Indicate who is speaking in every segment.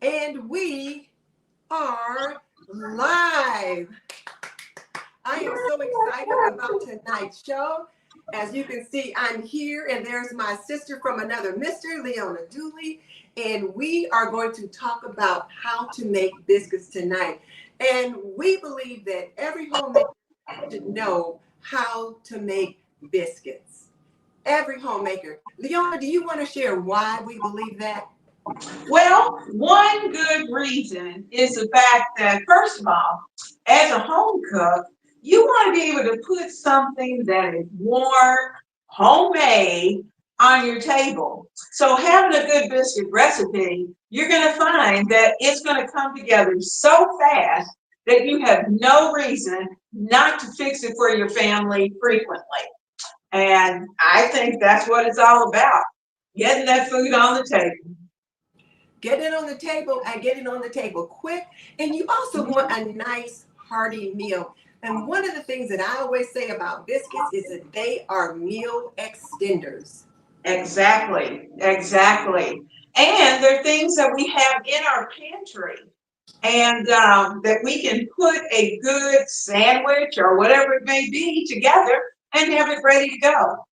Speaker 1: And we are live. I am so excited about tonight's show. As you can see, I'm here, and there's my sister from another mister, Leona Dooley, and we are going to talk about how to make biscuits tonight. And we believe that every homemaker should know how to make biscuits. Every homemaker. Leona, do you want to share why we believe that?
Speaker 2: Well, one good reason is the fact that, first of all, as a home cook, you want to be able to put something that is warm, homemade on your table. So having a good biscuit recipe, you're going to find that it's going to come together so fast that you have no reason not to fix it for your family frequently. And I think that's what it's all about, getting that food on the table.
Speaker 1: Get it on the table and get it on the table quick. And you also want a nice, hearty meal. And one of the things that I always say about biscuits is that they are meal extenders.
Speaker 2: Exactly, exactly. And there are things that we have in our pantry and that we can put a good sandwich or whatever it may be together and have it ready to go.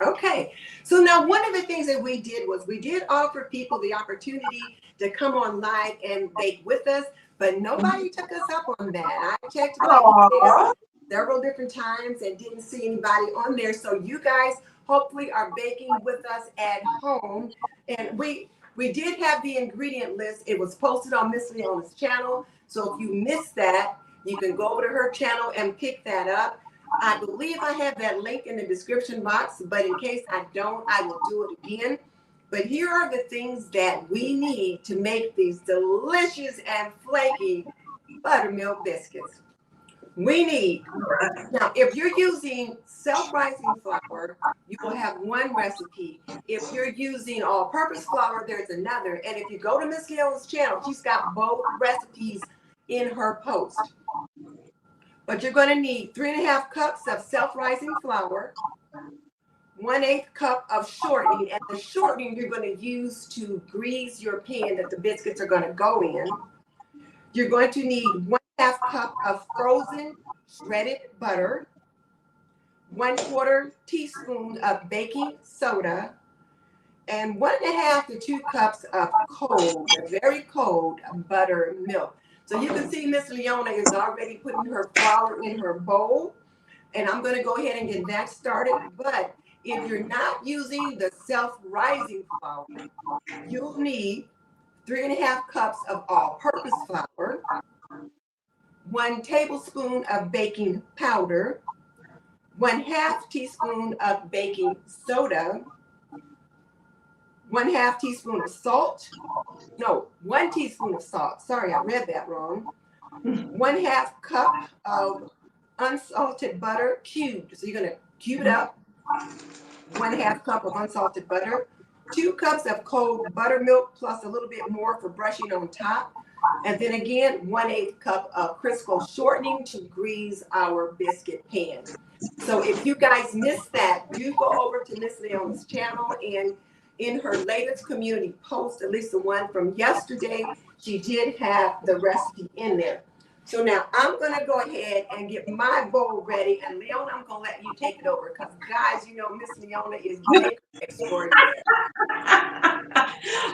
Speaker 1: Okay, so now one of the things that we did was we did offer people the opportunity to come on live and bake with us, but nobody took us up on that. I checked my email
Speaker 2: Aww.
Speaker 1: several different times and didn't see anybody on there. So you guys hopefully are baking with us at home. And we did have the ingredient list. It was posted on Miss Leona's channel. So if you missed that, you can go over to her channel and pick that up. I believe I have that link in the description box, but in case I don't, I will do it again. But here are the things that we need to make these delicious and flaky buttermilk biscuits. We need, now, if you're using self-rising flour, you will have one recipe. If you're using all-purpose flour, there's another. And if you go to Miss Leona's channel, she's got both recipes in her post. But you're going to need 3.5 cups of self-rising flour, 1/8 cup of shortening, and the shortening you're going to use to grease your pan that the biscuits are going to go in. You're going to need 1/2 cup of frozen shredded butter, 1/4 teaspoon of baking soda, and 1.5 to 2 cups of cold, very cold buttermilk. So you can see Miss Leona is already putting her flour in her bowl, and I'm going to go ahead and get that started. But if you're not using the self-rising flour, you'll need 3.5 cups of all-purpose flour, 1 tablespoon of baking powder, 1/2 teaspoon of baking soda, 1/2 teaspoon of salt. No, 1 teaspoon of salt. Sorry, I read that wrong. 1/2 cup of unsalted butter cubed. So you're going to cube it up. 1/2 cup of unsalted butter. 2 cups of cold buttermilk plus a little bit more for brushing on top. And then again, 1/8 cup of Crisco shortening to grease our biscuit pan. So if you guys missed that, do go over to Miss Leona's channel, and in her latest community post, at least the one from yesterday, she did have the recipe in there. So now I'm going to go ahead and get my bowl ready. And Leona, I'm going to let you take it over because, guys, you know, Miss Leona is baker extraordinaire.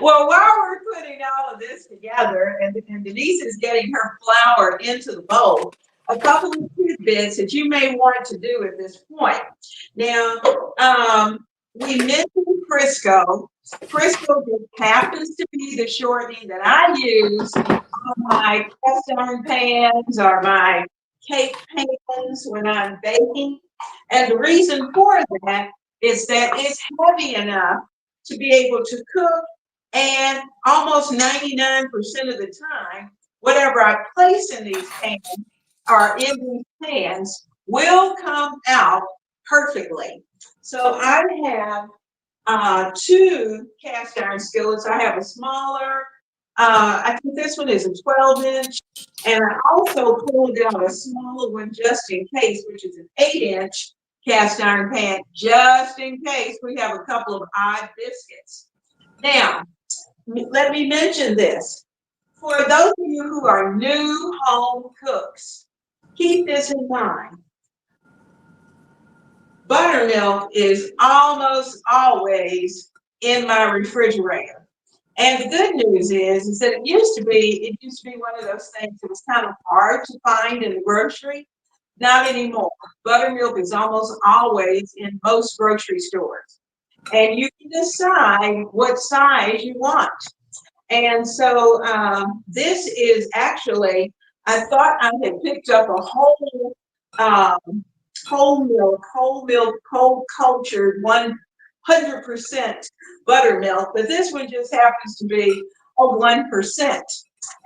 Speaker 2: Well, while we're putting all of this together and Denise is getting her flour into the bowl, a couple of tidbits that you may want to do at this point. Now, we mentioned Crisco. Crisco just happens to be the shortening that I use on my cast iron pans or my cake pans when I'm baking. And the reason for that is that it's heavy enough to be able to cook, and almost 99% of the time, whatever I place in these pans or in these pans will come out perfectly. So I have 2 cast iron skillets. I have a smaller, I think this one is a 12-inch, and I also pulled out a smaller one just in case, which is an 8-inch cast iron pan, just in case we have a couple of odd biscuits. Now, let me mention this. For those of you who are new home cooks, keep this in mind. Buttermilk is almost always in my refrigerator. And the good news is that it used to be one of those things that was kind of hard to find in the grocery. Not anymore. Buttermilk is almost always in most grocery stores. And you can decide what size you want. And so this is actually, I thought I had picked up a whole milk, cold cultured 100% buttermilk, but this one just happens to be a 1%.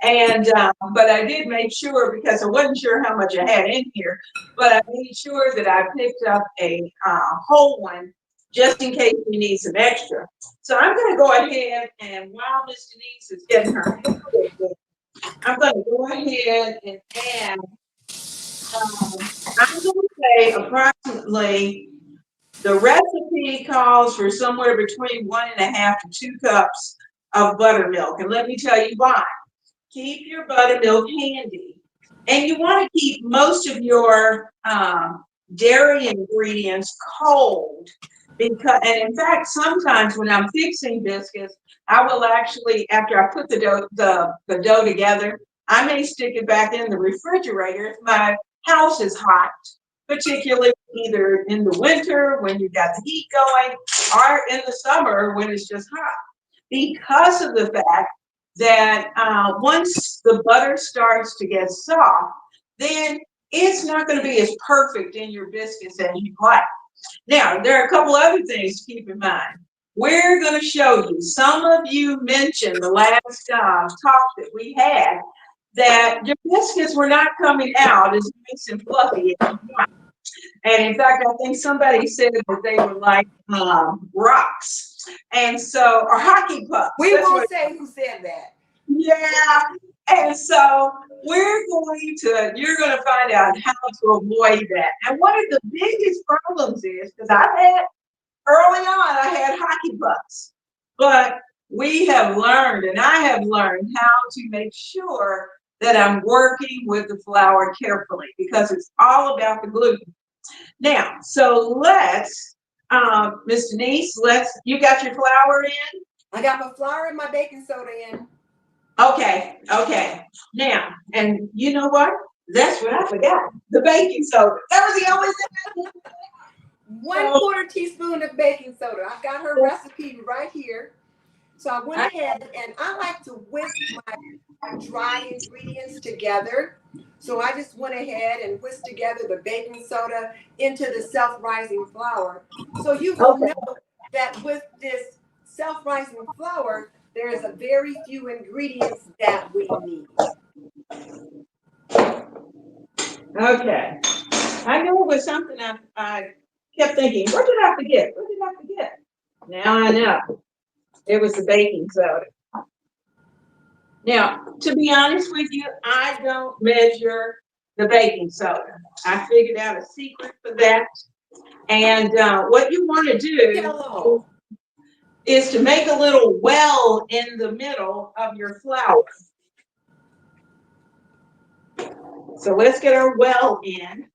Speaker 2: And but I did make sure, because I wasn't sure how much I had in here, but I made sure that I picked up a whole one just in case we need some extra. So I'm going to go ahead, and while Miss Denise is getting her hair ready, I'm going to go ahead and add, I'm going to say approximately, the recipe calls for somewhere between 1.5 to 2 cups of buttermilk. And let me tell you why. Keep your buttermilk handy. And you want to keep most of your dairy ingredients cold. And in fact, sometimes when I'm fixing biscuits, I will actually, after I put the dough together, I may stick it back in the refrigerator if my house is hot, particularly either in the winter when you've got the heat going, or in the summer when it's just hot. Because of the fact that once the butter starts to get soft, then it's not going to be as perfect in your biscuits as you'd like. Now, there are a couple other things to keep in mind. We're going to show you, some of you mentioned the last talk that we had, that your biscuits were not coming out as nice and fluffy as you want. And in fact, I think somebody said that they were like rocks. And so, or hockey pucks.
Speaker 1: We won't say who said that.
Speaker 2: Yeah. And so you're going to find out how to avoid that. And one of the biggest problems is, because early on, I had hockey pucks, but we have learned, and I have learned how to make sure that I'm working with the flour carefully, because it's all about the gluten. Now, so let's, Miss Denise, you got your flour in?
Speaker 1: I got my flour and my baking soda in.
Speaker 2: Okay. Now, and you know what? That's what I forgot. The baking soda. That was the only thing.
Speaker 1: 1/4 teaspoon of baking soda. I've got her recipe right here. So I went ahead, and I like to whisk my dry ingredients together. So I just went ahead and whisked together the baking soda into the self-rising flour. So you will know that with this self-rising flour, there is a very few ingredients that we need.
Speaker 2: Okay. I know it was something I kept thinking, what did I forget? What did I forget? Now I know. It was the baking soda. Now, to be honest with you, I don't measure the baking soda. I figured out a secret for that. And what you want to do is to make a little well in the middle of your flour. So let's get our well in.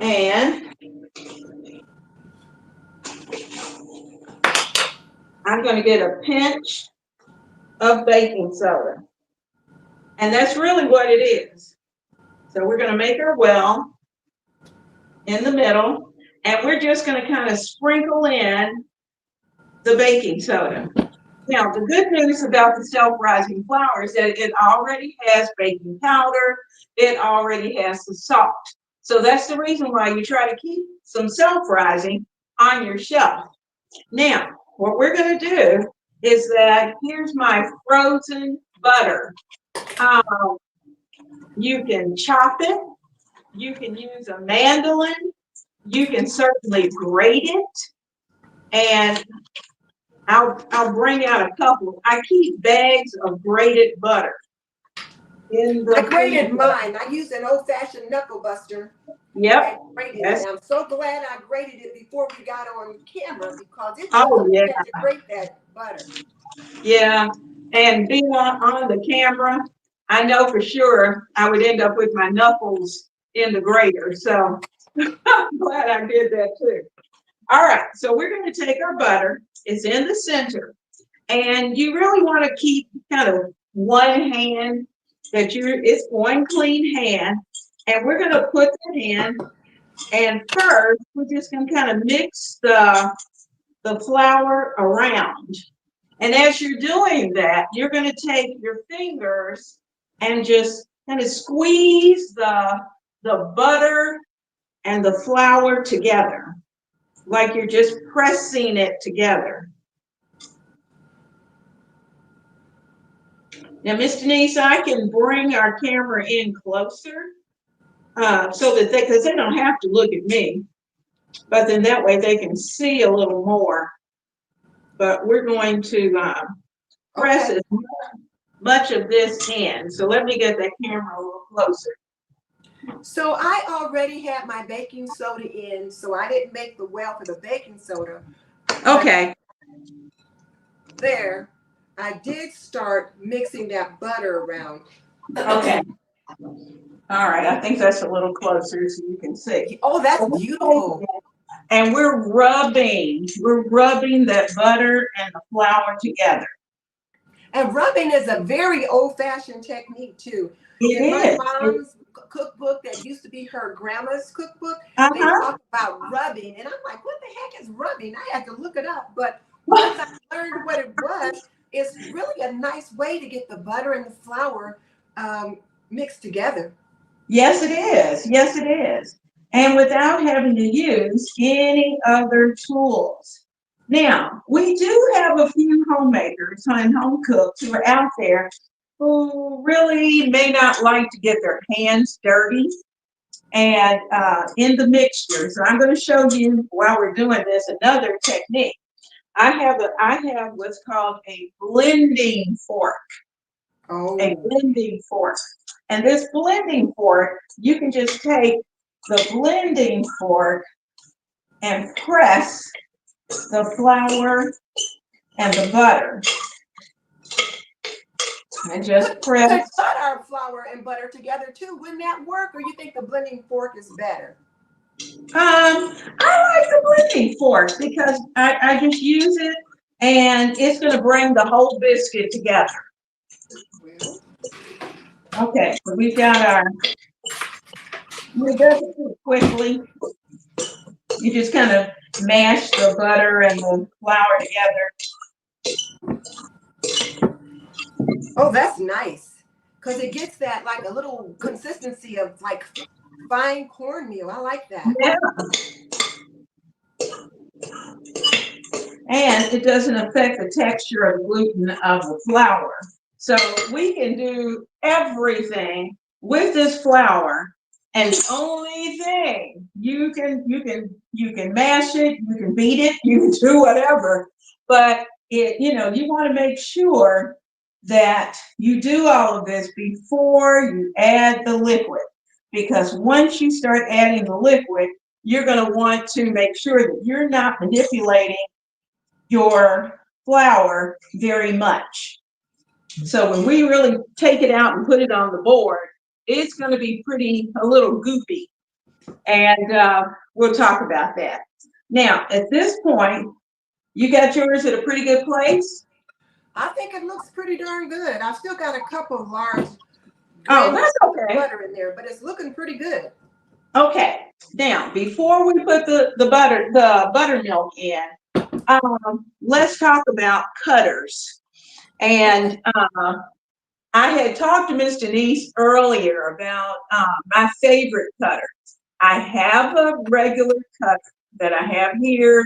Speaker 2: And I'm going to get a pinch of baking soda. And that's really what it is. So we're going to make our well in the middle, and we're just going to kind of sprinkle in the baking soda. Now, the good news about the self-rising flour is that it already has baking powder. It already has the salt. So that's the reason why you try to keep some self-rising on your shelf. Now, what we're going to do is that here's my frozen butter. You can chop it. You can use a mandolin. You can certainly grate it. And I'll bring out a couple. I keep bags of grated butter. in
Speaker 1: I
Speaker 2: the
Speaker 1: graded
Speaker 2: freezer.
Speaker 1: mine. I used an old-fashioned knuckle buster and
Speaker 2: Yep.
Speaker 1: graded it.
Speaker 2: That's,
Speaker 1: I'm so glad I graded it before we got on camera because it took
Speaker 2: oh
Speaker 1: a
Speaker 2: yeah,
Speaker 1: minute to grate that butter.
Speaker 2: yeah. And being on the camera, I know for sure I would end up with my knuckles in the grater. So I'm glad I did that too. All right, so we're going to take our butter. It's in the center. And you really want to keep kind of one hand it's one clean hand. And we're going to put that in. And first, we're just going to kind of mix the flour around. And as you're doing that, you're going to take your fingers and just kind of squeeze the butter and the flour together, like you're just pressing it together. Now, Miss Denise, I can bring our camera in closer so that because they don't have to look at me, but then that way they can see a little more. But we're going to press as much of this in. So let me get that camera a little closer.
Speaker 1: So I already had my baking soda in, so I didn't make the well for the baking soda.
Speaker 2: Okay.
Speaker 1: There, I did start mixing that butter around.
Speaker 2: Okay. All right. I think that's a little closer so you can see.
Speaker 1: Oh, that's beautiful.
Speaker 2: And we're rubbing that butter and the flour together.
Speaker 1: And rubbing is a very old-fashioned technique too. In my mom's cookbook, that used to be her grandma's cookbook, they talk about rubbing, and I'm like, what the heck is rubbing? I had to look it up, but once I learned what it was, it's really a nice way to get the butter and the flour mixed together.
Speaker 2: Yes, it is. Yes, it is. And without having to use any other tools. Now, we do have a few homemakers and home cooks who are out there who really may not like to get their hands dirty and in the mixture. So I'm going to show you while we're doing this another technique. I have what's called a blending fork.
Speaker 1: Oh.
Speaker 2: A blending fork. And this blending fork, you can just take the blending fork and press the flour and the butter. And just press.
Speaker 1: Could cut our flour and butter together too. Wouldn't that work? Or you think the blending fork is better?
Speaker 2: I like the blending fork because I just use it and it's going to bring the whole biscuit together. Okay, so we've got we do it quickly. You just kind of mash the butter and the flour together.
Speaker 1: Oh, that's nice. Because it gets that like a little consistency of like fine cornmeal. I like that.
Speaker 2: Yeah. And it doesn't affect the texture of the gluten of the flour. So we can do everything with this flour. And the only thing you can mash it, you can beat it, you can do whatever, but you want to make sure that you do all of this before you add the liquid, because once you start adding the liquid, you're going to want to make sure that you're not manipulating your flour very much. So when we really take it out and put it on the board, it's going to be a little goopy. And we'll talk about that. Now, at this point, you got yours at a pretty good place?
Speaker 1: I think it looks pretty darn good. I've still got a couple of large
Speaker 2: that's okay.
Speaker 1: butter in there, but it's looking pretty good.
Speaker 2: Okay. Now, before we put the buttermilk in, let's talk about cutters. And I had talked to Miss Denise earlier about my favorite cutter. I have a regular cutter that I have here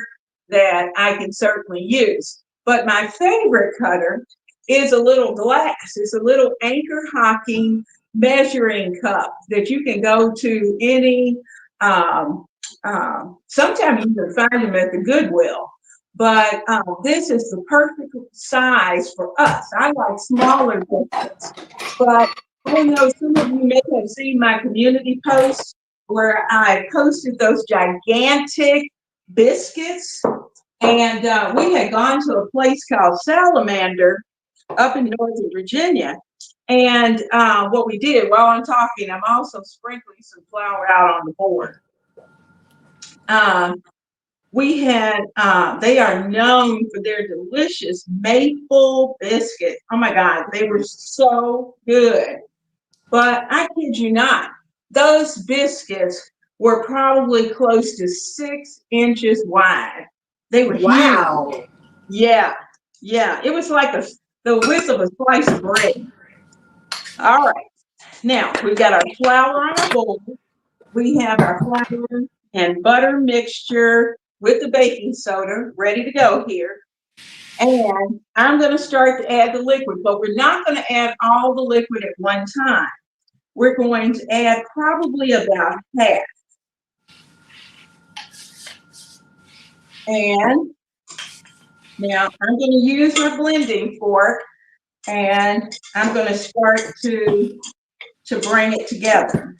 Speaker 2: that I can certainly use. But my favorite cutter is a little glass. It's a little anchor hocking measuring cup that you can go to any, sometimes you can find them at the Goodwill. But this is the perfect size for us. I like smaller biscuits, but I know some of you may have seen my community post where I posted those gigantic biscuits. And we had gone to a place called Salamander up in Northern Virginia. And what we did while I'm talking, I'm also sprinkling some flour out on the board. We had, they are known for their delicious maple biscuits. Oh my God, they were so good. But I kid you not, those biscuits were probably close to 6 inches wide. They were huge.
Speaker 1: Wow.
Speaker 2: Yeah, yeah. It was like the width of a slice of bread. All right. Now we've got our flour on our bowl. We have our flour and butter mixture with the baking soda ready to go here. And I'm going to start to add the liquid, but we're not going to add all the liquid at one time. We're going to add probably about half. And now I'm going to use my blending fork and I'm going to start to bring it together.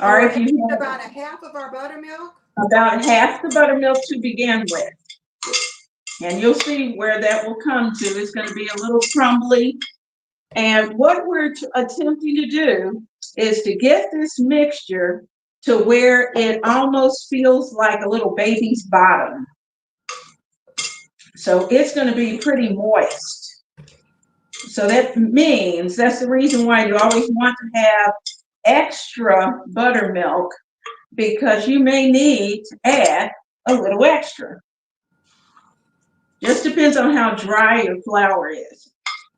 Speaker 2: All right, if you have
Speaker 1: about a half of our buttermilk?
Speaker 2: About half the buttermilk to begin with. And you'll see where that will come to. It's going to be a little crumbly. And what we're attempting to do is to get this mixture to where it almost feels like a little baby's bottom. So it's going to be pretty moist. So that means that's the reason why you always want to have extra buttermilk, because you may need to add a little extra. Just depends on how dry your flour is.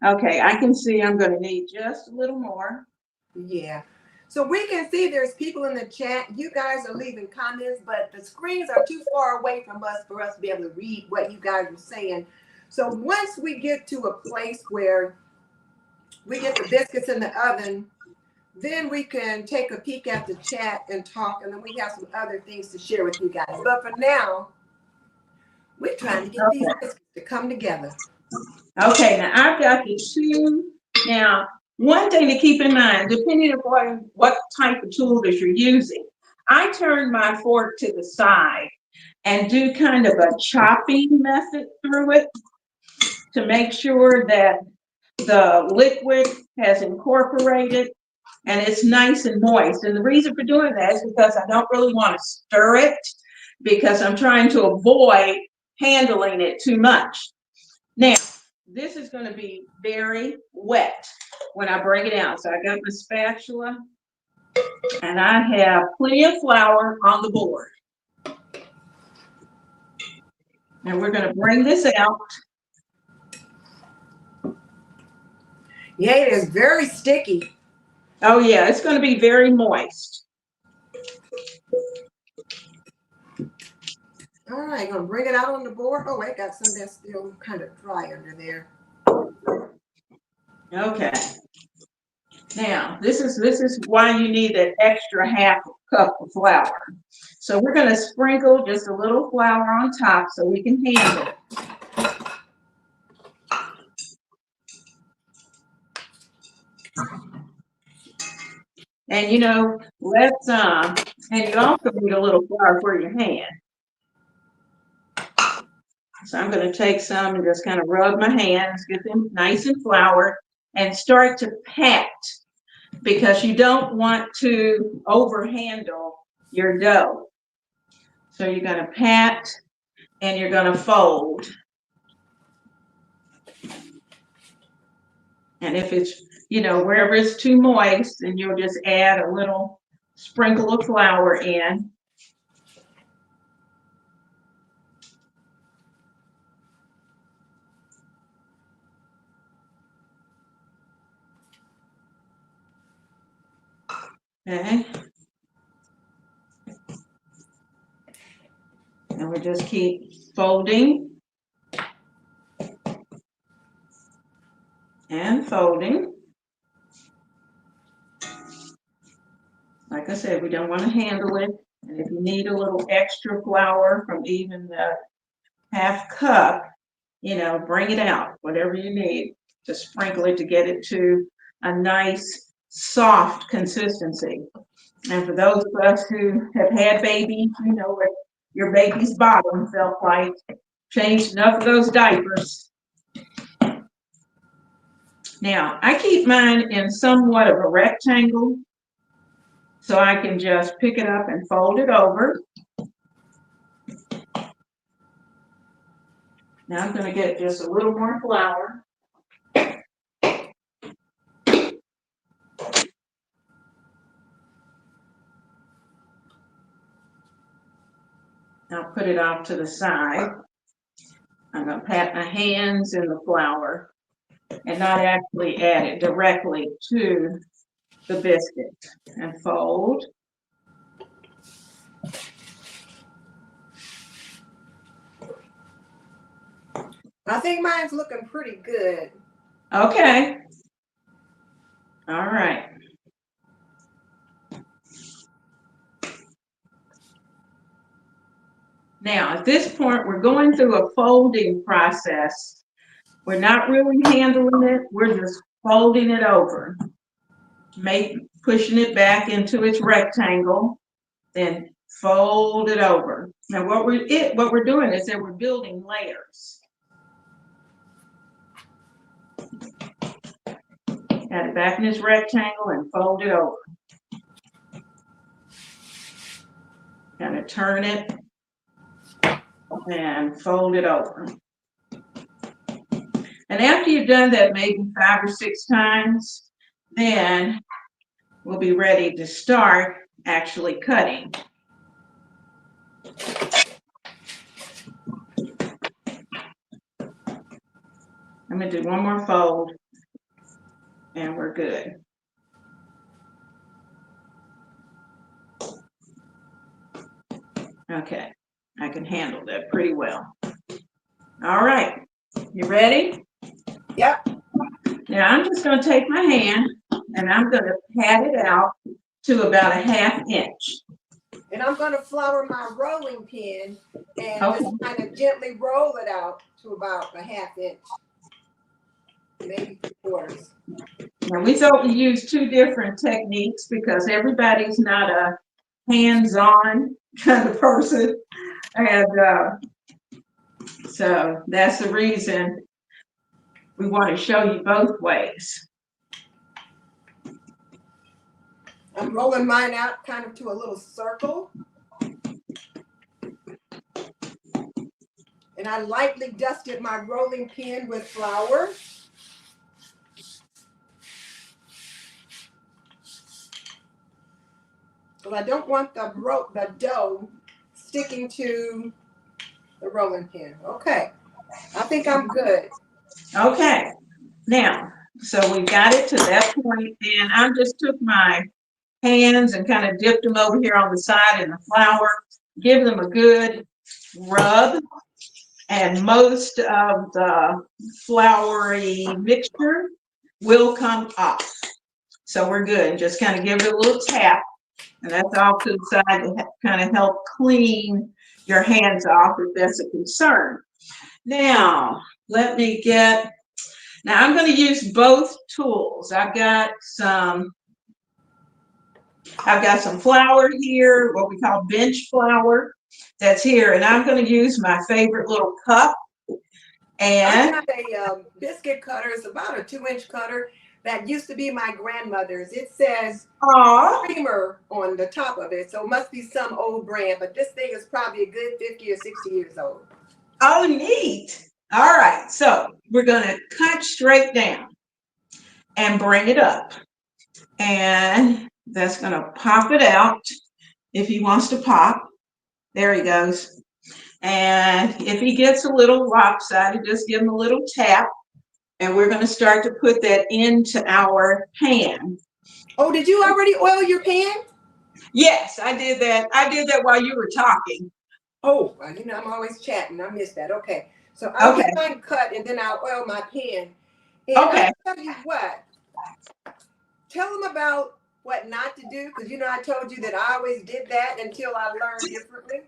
Speaker 2: Okay, I can see I'm going to need just a little more.
Speaker 1: Yeah. So we can see there's people in the chat. You guys are leaving comments, but the screens are too far away from us for us to be able to read what you guys are saying. So once we get to a place where we get the biscuits in the oven, then we can take a peek at the chat and talk, and then we have some other things to share with you guys. But for now, we're trying to get these biscuits to come together.
Speaker 2: Okay, now I've got the two. Now, one thing to keep in mind, depending upon what type of tool that you're using, I turn my fork to the side and do kind of a chopping method through it to make sure that the liquid has incorporated and it's nice and moist. And the reason for doing that is because I don't really want to stir it, because I'm trying to avoid handling it too much. Now, this is going to be very wet when I bring it out. So I got my spatula and I have plenty of flour on the board. And we're going to bring this out.
Speaker 1: Yeah, it is very sticky.
Speaker 2: Oh yeah, it's going to be very moist.
Speaker 1: All right, gonna bring it out on the board. Oh, I got some that's still kind of dry under there.
Speaker 2: Okay. Now, this is why you need an extra half cup of flour. So we're going to sprinkle just a little flour on top so we can handle it. And you know, let's and you also need a little flour for your hand. So I'm going to take some and just kind of rub my hands, get them nice and floured, and start to pat, because you don't want to overhandle your dough. So you're going to pat and you're going to fold. And if it's, you know, wherever it's too moist, then you'll just add a little sprinkle of flour in. Okay. And we just keep folding and folding. Like I said, we don't want to handle it. And if you need a little extra flour from even the half cup, you know, bring it out, whatever you need. to sprinkle it to get it to a nice, soft consistency. And for those of us who have had babies, you know what your baby's bottom felt like. Changed enough of those diapers. Now, I keep mine in somewhat of a rectangle, so I can just pick it up and fold it over. Now I'm going to get just a little more flour. I'll put it off to the side. I'm going to pat my hands in the flour and not actually add it directly to the biscuit. And fold.
Speaker 1: I think mine's looking pretty good.
Speaker 2: Okay. All right. Now, at this point, we're going through a folding process. We're not really handling it. We're just folding it over. Pushing it back into its rectangle, then fold it over. Now, what we're doing is that we're building layers. Add it back in its rectangle and fold it over. Kind of turn it and fold it over. And after you've done that maybe 5 or 6 times, then we'll be ready to start actually cutting. I'm going to do one more fold and we're good. Okay, I can handle that pretty well. All right, you ready?
Speaker 1: Yep.
Speaker 2: Now I'm just going to take my hand and I'm going to pat it out to about a 1/2 inch.
Speaker 1: And I'm going to flour my rolling pin and
Speaker 2: Okay.
Speaker 1: just kind of gently roll it out to about a 1/2 inch, maybe 3/4.
Speaker 2: Now we thought we used 2 different techniques because everybody's not a hands-on kind of person, and so that's the reason we want to show you both ways.
Speaker 1: I'm rolling mine out kind of to a little circle. And I lightly dusted my rolling pin with flour. Because I don't want the dough sticking to the rolling pin. Okay, I think I'm good.
Speaker 2: Okay, now, so we got it to that point, and I just took my hands and kind of dipped them over here on the side in the flour, give them a good rub, and most of the floury mixture will come off. So we're good. Just kind of give it a little tap, and that's off to the side to kind of help clean your hands off if that's a concern. Now, I'm going to use both tools. I've got some flour here, what we call bench flour, that's here, and I'm going to use my favorite little cup. And
Speaker 1: I got a biscuit cutter. It's about a 2-inch cutter that used to be my grandmother's. It says creamer on the top of it, so it must be some old brand, but this thing is probably a good 50 or 60 years old.
Speaker 2: Oh, neat. All right, so we're going to cut straight down and bring it up. And that's going to pop it out if he wants to pop. There he goes. And if he gets a little lopsided, just give him a little tap. And we're going to start to put that into our pan.
Speaker 1: Oh, did you already oil your pan?
Speaker 2: Yes, I did that. I did that while you were talking.
Speaker 1: Oh, well, you know, I'm always chatting. I missed that. Okay. So I'll get mine cut and then I'll oil my pan. And I'll tell you what. Tell them about what not to do, because you know I told you that I always did that until I learned differently.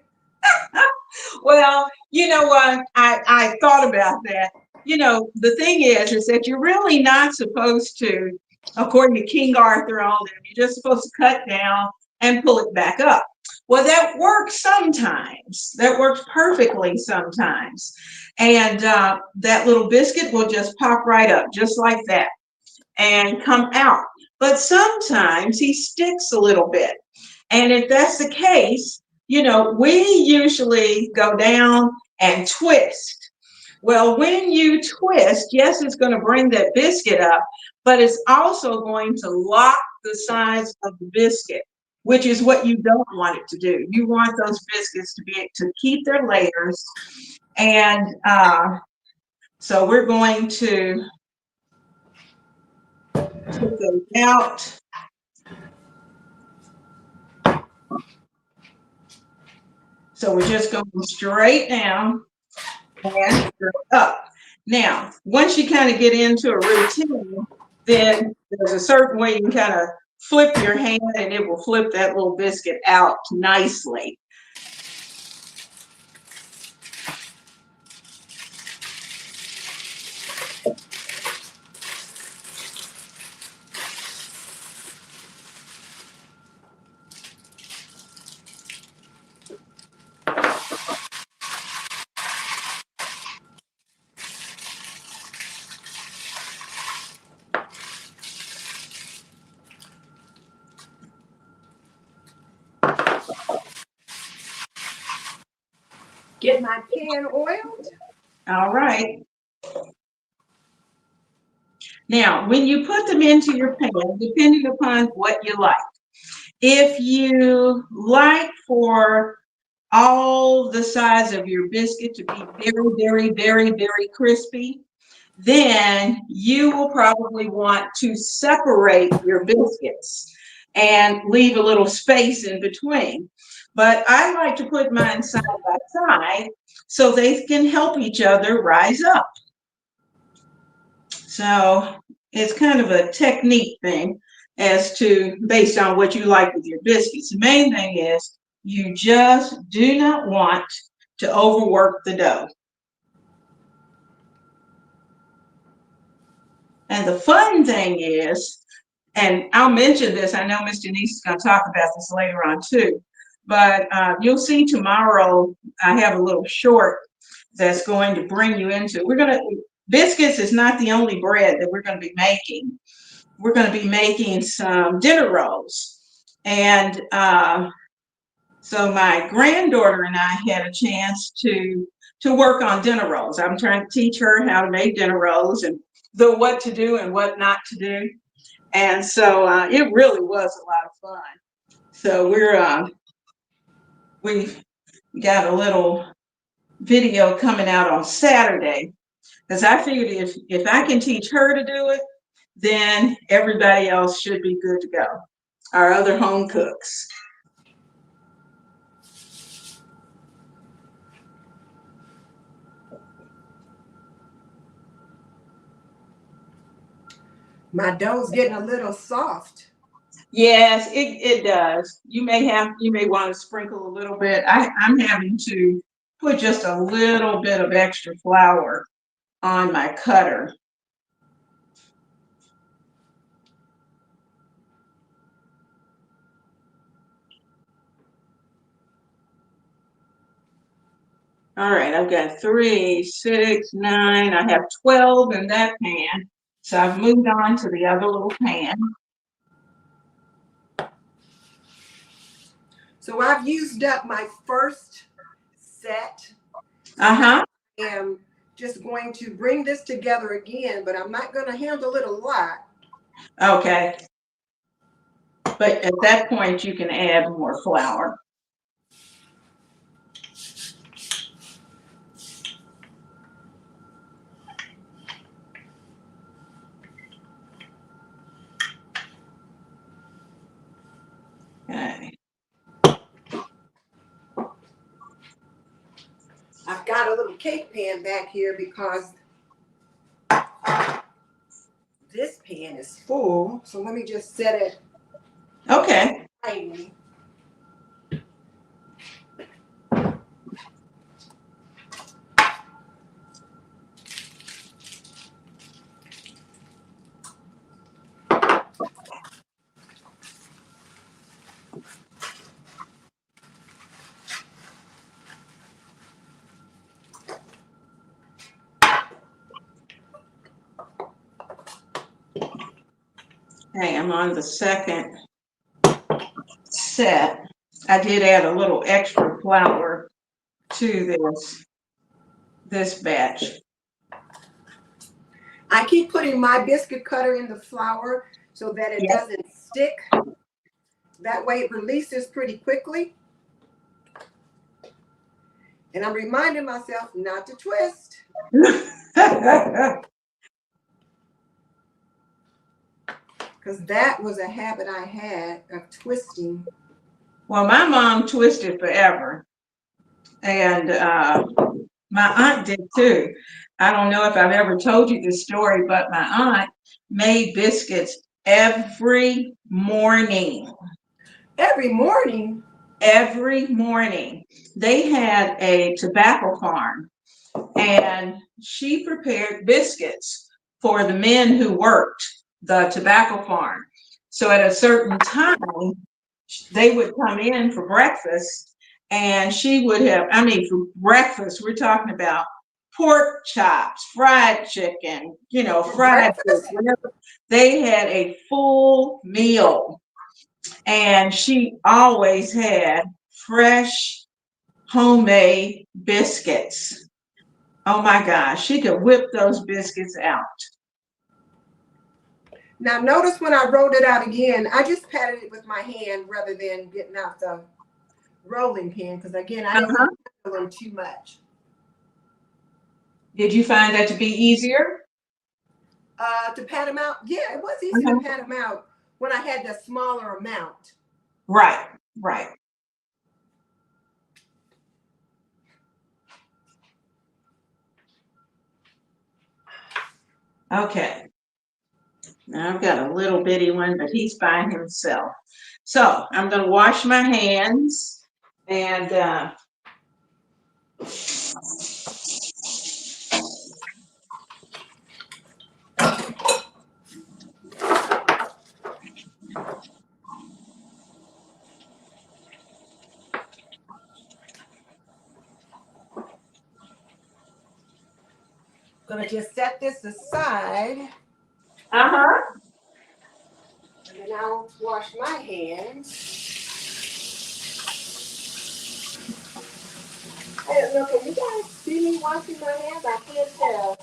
Speaker 2: Well, you know what? I thought about that. you know, the thing is that you're really not supposed to, according to King Arthur, all them, you're just supposed to cut down and pull it back up. Well, that works sometimes. That works perfectly sometimes. And that little biscuit will just pop right up, just like that, and come out. But sometimes he sticks a little bit. And if that's the case, you know, we usually go down and twist. Well, when you twist, yes, it's going to bring that biscuit up, but it's also going to lock the sides of the biscuit, which is what you don't want it to do. You want those biscuits to be able to keep their layers. And so we're going to take those out. So we're just going straight down and straight up. Now, once you kind of get into a routine, then there's a certain way you can kind of flip your hand and it will flip that little biscuit out nicely.
Speaker 1: Get my pan oiled.
Speaker 2: All right. Now, when you put them into your pan, depending upon what you like, if you like for all the sides of your biscuit to be very, very, very, very crispy, then you will probably want to separate your biscuits and leave a little space in between. But I like to put mine side by side so they can help each other rise up. So it's kind of a technique thing as to based on what you like with your biscuits. The main thing is you just do not want to overwork the dough. And the fun thing is, and I'll mention this, I know Miss Denise is going to talk about this later on too, but you'll see tomorrow I have a little short that's going to bring you into, biscuits is not the only bread that we're going to be making. We're going to be making some dinner rolls. And so my granddaughter and I had a chance to work on dinner rolls. I'm trying to teach her how to make dinner rolls and what to do and what not to do. And so it really was a lot of fun. So we've got a little video coming out on Saturday, because I figured if I can teach her to do it, then everybody else should be good to go, our other home cooks.
Speaker 1: My dough's getting a little soft.
Speaker 2: Yes, it does. You may want to sprinkle a little bit. I'm having to put just a little bit of extra flour on my cutter. All right, I've got 3, 6, 9. I have 12 in that pan. So I've moved on to the other little pan.
Speaker 1: So I've used up my first set.
Speaker 2: Uh-huh.
Speaker 1: I am just going to bring this together again, but I'm not going to handle it a lot.
Speaker 2: Okay. But at that point, you can add more flour. Okay.
Speaker 1: I've got a little cake pan back here because this pan is full. So let me just set it.
Speaker 2: Okay.
Speaker 1: Tiny.
Speaker 2: Okay, I'm on the second set. I did add a little extra flour to this batch.
Speaker 1: I keep putting my biscuit cutter in the flour so that it doesn't stick. That way it releases pretty quickly. And I'm reminding myself not to twist. Because that was a habit I had of twisting.
Speaker 2: Well, my mom twisted forever. And my aunt did too. I don't know if I've ever told you this story, but my aunt made biscuits every morning.
Speaker 1: Every morning?
Speaker 2: Every morning. They had a tobacco farm, and she prepared biscuits for the men who worked the tobacco farm. So at a certain time, they would come in for breakfast, and she would have, I mean, for breakfast, we're talking about pork chops, fried chicken, fried fish, whatever. They had a full meal, and she always had fresh homemade biscuits. Oh my gosh, she could whip those biscuits out.
Speaker 1: Now notice when I rolled it out again, I just patted it with my hand rather than getting out the rolling pin, because again, I didn't want to them too much.
Speaker 2: Did you find that to be easier?
Speaker 1: To pat them out? Yeah, it was easy to pat them out when I had the smaller amount.
Speaker 2: Right, right. Okay. Now I've got a little bitty one, but he's by himself. So I'm going to wash my hands and
Speaker 1: Gonna just set this aside.
Speaker 2: Uh-huh.
Speaker 1: And then I'll wash my hands. Hey, look, can you guys see me washing my hands? I can't tell.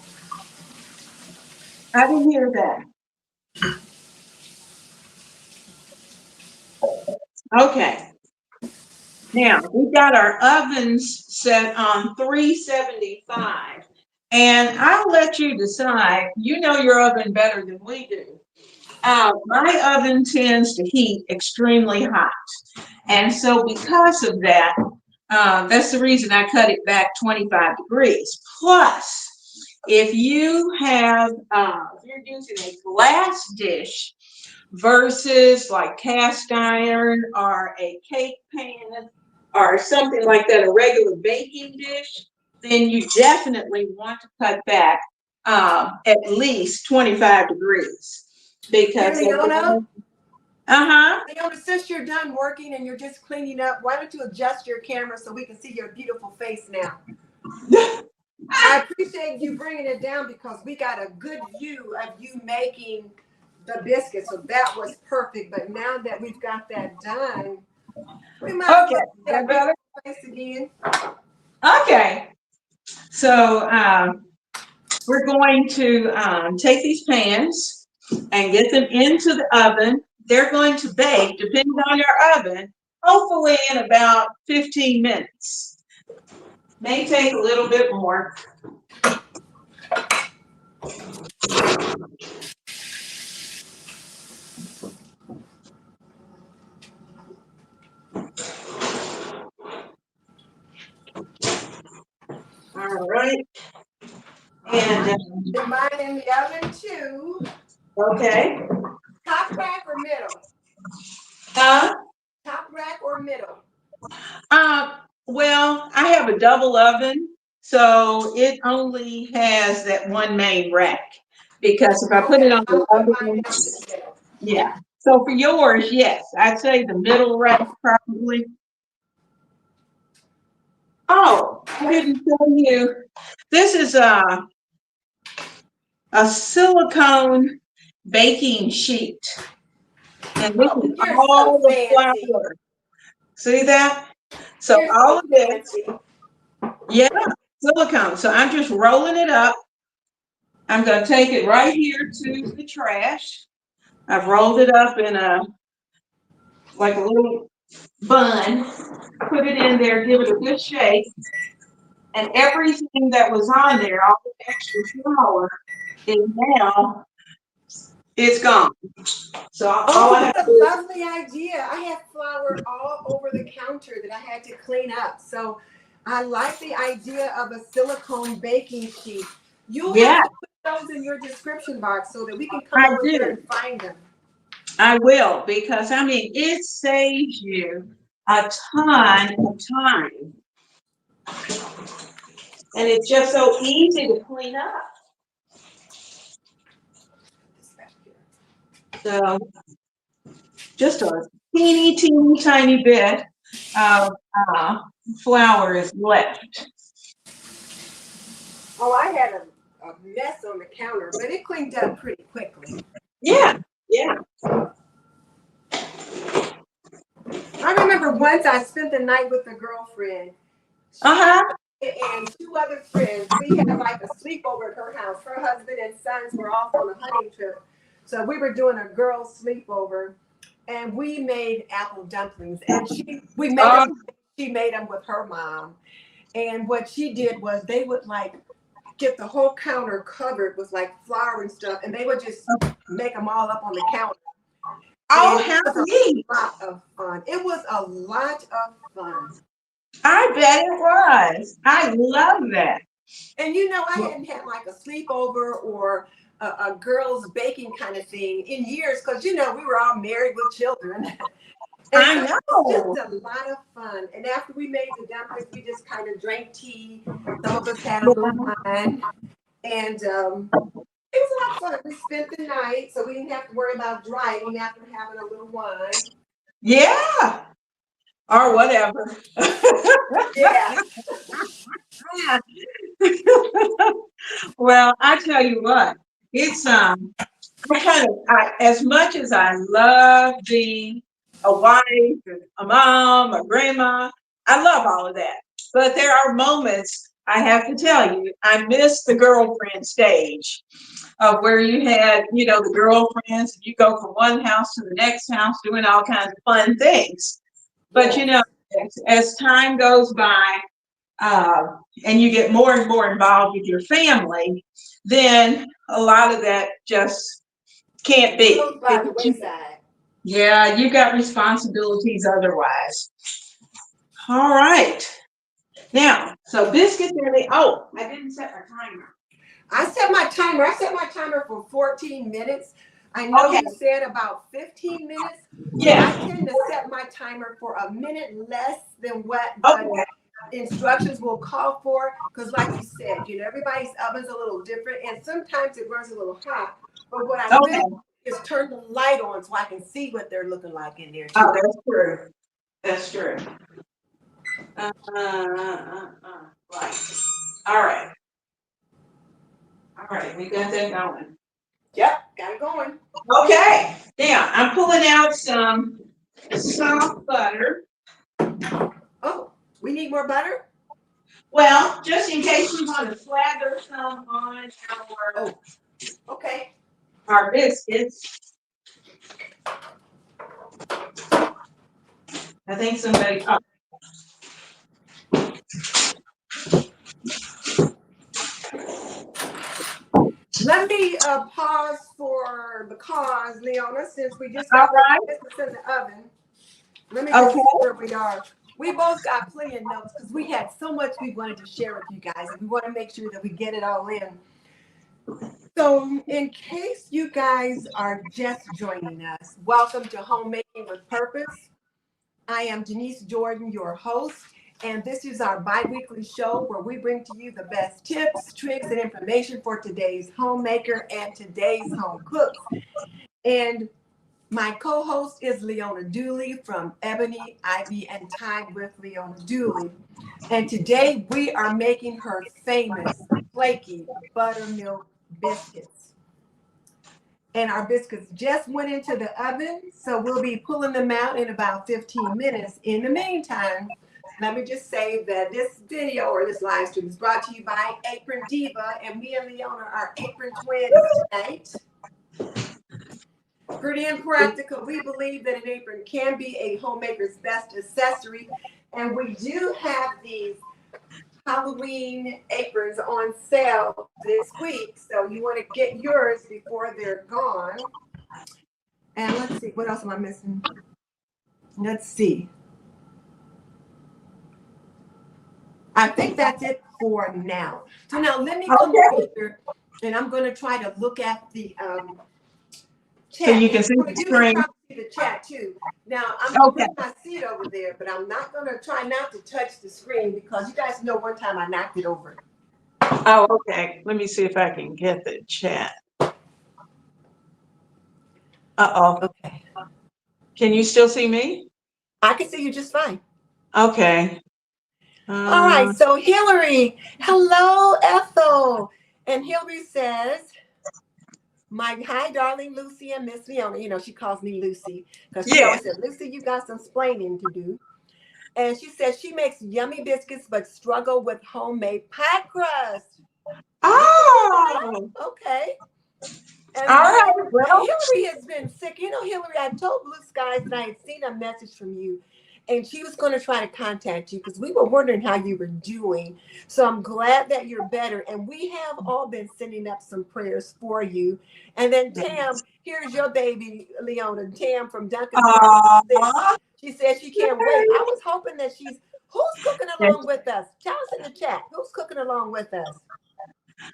Speaker 2: I didn't hear that. Okay. Now, we've got our ovens set on 375. And I'll let you decide. You know your oven better than we do. My oven tends to heat extremely hot. And so because of that, that's the reason I cut it back 25 degrees. Plus, if you have, if you're using a glass dish versus like cast iron or a cake pan or something like that, a regular baking dish, then you definitely want to cut back at least 25 degrees. Because
Speaker 1: Leona,
Speaker 2: Leona,
Speaker 1: since you're done working and you're just cleaning up, why don't you adjust your camera so we can see your beautiful face now? I appreciate you bringing it down because we got a good view of you making the biscuit, so that was perfect. But now that we've got that done, we might
Speaker 2: okay,
Speaker 1: see that beautiful face again.
Speaker 2: Okay, so we're going to take these pans and get them into the oven. They're going to bake, depending on your oven, hopefully in about 15 minutes. May take a little bit more. All right. And
Speaker 1: mine in the oven too.
Speaker 2: Okay.
Speaker 1: Top rack or middle? Top rack or middle?
Speaker 2: Well, I have a double oven, so it only has that one main rack. Because if I put it on the other one, yeah. So for yours, yes, I'd say the middle rack probably. Oh, I didn't tell you. This is a silicone baking sheet. And this is
Speaker 1: You're so
Speaker 2: all the
Speaker 1: fancy.
Speaker 2: flour. See that? So
Speaker 1: You're
Speaker 2: all
Speaker 1: so
Speaker 2: of this,
Speaker 1: fancy.
Speaker 2: yeah, silicone. So I'm just rolling it up. I'm going to take it right here to the trash. I've rolled it up in like a little bun, put it in there, give it a good shake, and everything that was on there, all the extra flour, is now it's gone. So all
Speaker 1: Oh,
Speaker 2: I have
Speaker 1: that's
Speaker 2: to
Speaker 1: a
Speaker 2: do is,
Speaker 1: lovely idea. I have flour all over the counter that I had to clean up. So I like the idea of a silicone baking sheet. You'll
Speaker 2: yeah,
Speaker 1: have to put those in your description box so that we can come
Speaker 2: I
Speaker 1: over there
Speaker 2: do.
Speaker 1: and find them.
Speaker 2: I will, because I mean, it saves you a ton of time. And it's just so easy to clean up. So just a teeny tiny bit of flour is left.
Speaker 1: Oh, I had a mess on the counter, but it cleaned up pretty quickly.
Speaker 2: Yeah, yeah.
Speaker 1: I remember once I spent the night with a girlfriend.
Speaker 2: Uh-huh.
Speaker 1: And two other friends. We had like a sleepover at her house. Her husband and sons were off on a hunting trip. So we were doing a girls' sleepover and we made apple dumplings. And we made
Speaker 2: Oh,
Speaker 1: them, she made them with her mom. And what she did was they would like get the whole counter covered with like flour and stuff, and they would just make them all up on the counter.
Speaker 2: oh,
Speaker 1: And it
Speaker 2: how
Speaker 1: was
Speaker 2: neat.
Speaker 1: a lot of fun. It was a lot of fun.
Speaker 2: I bet it was. I love that.
Speaker 1: And I hadn't had like a sleepover or a girls' baking kind of thing in years because we were all married with children. And
Speaker 2: I
Speaker 1: so it
Speaker 2: know.
Speaker 1: was just a lot of fun. And after we made the dumplings, we just kind of drank tea. Some of us had a little wine. And it was a lot of fun. We spent the night, so we didn't have to worry about driving after having a little wine.
Speaker 2: Yeah. Or whatever.
Speaker 1: Yeah.
Speaker 2: Well, I tell you what, it's as much as I love being a wife, a mom, a grandma, I love all of that. But there are moments I have to tell you, I miss the girlfriend stage of where you had, the girlfriends, and you go from one house to the next house doing all kinds of fun things. But
Speaker 1: Yes.
Speaker 2: as time goes by, and you get more and more involved with your family, then a lot of that just can't
Speaker 1: Goes
Speaker 2: be.
Speaker 1: by the wayside.
Speaker 2: Yeah, you got responsibilities otherwise. All right. Now, so biscuits are I didn't set my timer.
Speaker 1: I set my timer. I set my timer for 14 minutes. I know
Speaker 2: Okay.
Speaker 1: you said about 15 minutes. So I
Speaker 2: Yeah.
Speaker 1: tend to set my timer for a minute less than what
Speaker 2: Okay.
Speaker 1: the instructions will call for. Because like you said, everybody's oven's a little different and sometimes it runs a little hot. But what I
Speaker 2: Okay.
Speaker 1: really do is turn the light on so I can see what they're looking like in there
Speaker 2: Oh,
Speaker 1: too.
Speaker 2: that's true. That's true. Right. All right. All right. We got that going.
Speaker 1: Yep, got it going.
Speaker 2: Okay. Now I'm pulling out some soft butter.
Speaker 1: Oh, we need more butter?
Speaker 2: Well, just in case we want to slather some on
Speaker 1: Oh, okay.
Speaker 2: our biscuits. I think somebody. Oh,
Speaker 1: Let me pause for the cause, Leona, since we just
Speaker 2: all
Speaker 1: got the
Speaker 2: right.
Speaker 1: biscuits in the oven. Let me just
Speaker 2: Okay.
Speaker 1: see where we are. We both got plenty of notes because we had so much we wanted to share with you guys, and we want to make sure that we get it all in. So, in case you guys are just joining us, welcome to Homemaking with Purpose. I am Denise Jordan, your host, and this is our bi-weekly show where we bring to you the best tips, tricks, and information for today's homemaker and today's home cooks. And my co-host is Leona Dooley from Ebony, Ivy, and Time with Leona Dooley. And today we are making her famous Flaky Buttermilk biscuits. And our biscuits just went into the oven, so we'll be pulling them out in about 15 minutes. In the meantime, let me just say that this video or this live stream is brought to you by Apron Diva, and me and Leona are apron twins tonight. Pretty impractical. We believe that an apron can be a homemaker's best accessory, and we do have these Halloween aprons on sale this week, so you want to get yours before they're gone. And let's see, what else am I missing? Let's see. I think that's it for now. So now let me come over here, and I'm going to try to look at the chat.
Speaker 2: So you can see the screen.
Speaker 1: The chat too. Now I'm going to put my seat over there, but I'm not going to try not to touch the screen because you guys know one time I knocked it over.
Speaker 2: Oh, okay. Let me see if I can get the chat.
Speaker 1: Okay.
Speaker 2: Can you still see me?
Speaker 1: I can see you just fine.
Speaker 2: Okay.
Speaker 1: All right. So Hillary, hello, Ethel, and Hillary says, hi, darling Lucy and Miss Leona. You know, she calls me Lucy because she always said, Lucy, you got some splaining to do. And she says she makes yummy biscuits but struggle with homemade pie crust.
Speaker 2: Oh,
Speaker 1: okay. And
Speaker 2: all right. Well,
Speaker 1: Hillary has been sick. You know, Hillary, I told Blue Skies that I had seen a message from you, and she was going to try to contact you because we were wondering how you were doing. So I'm glad that you're better. And we have all been sending up some prayers for you. And then Tam, here's your baby, Leona. Tam from Duncan. She says she can't wait. I was hoping that who's cooking along with us? Tell us in the chat. Who's cooking along with us?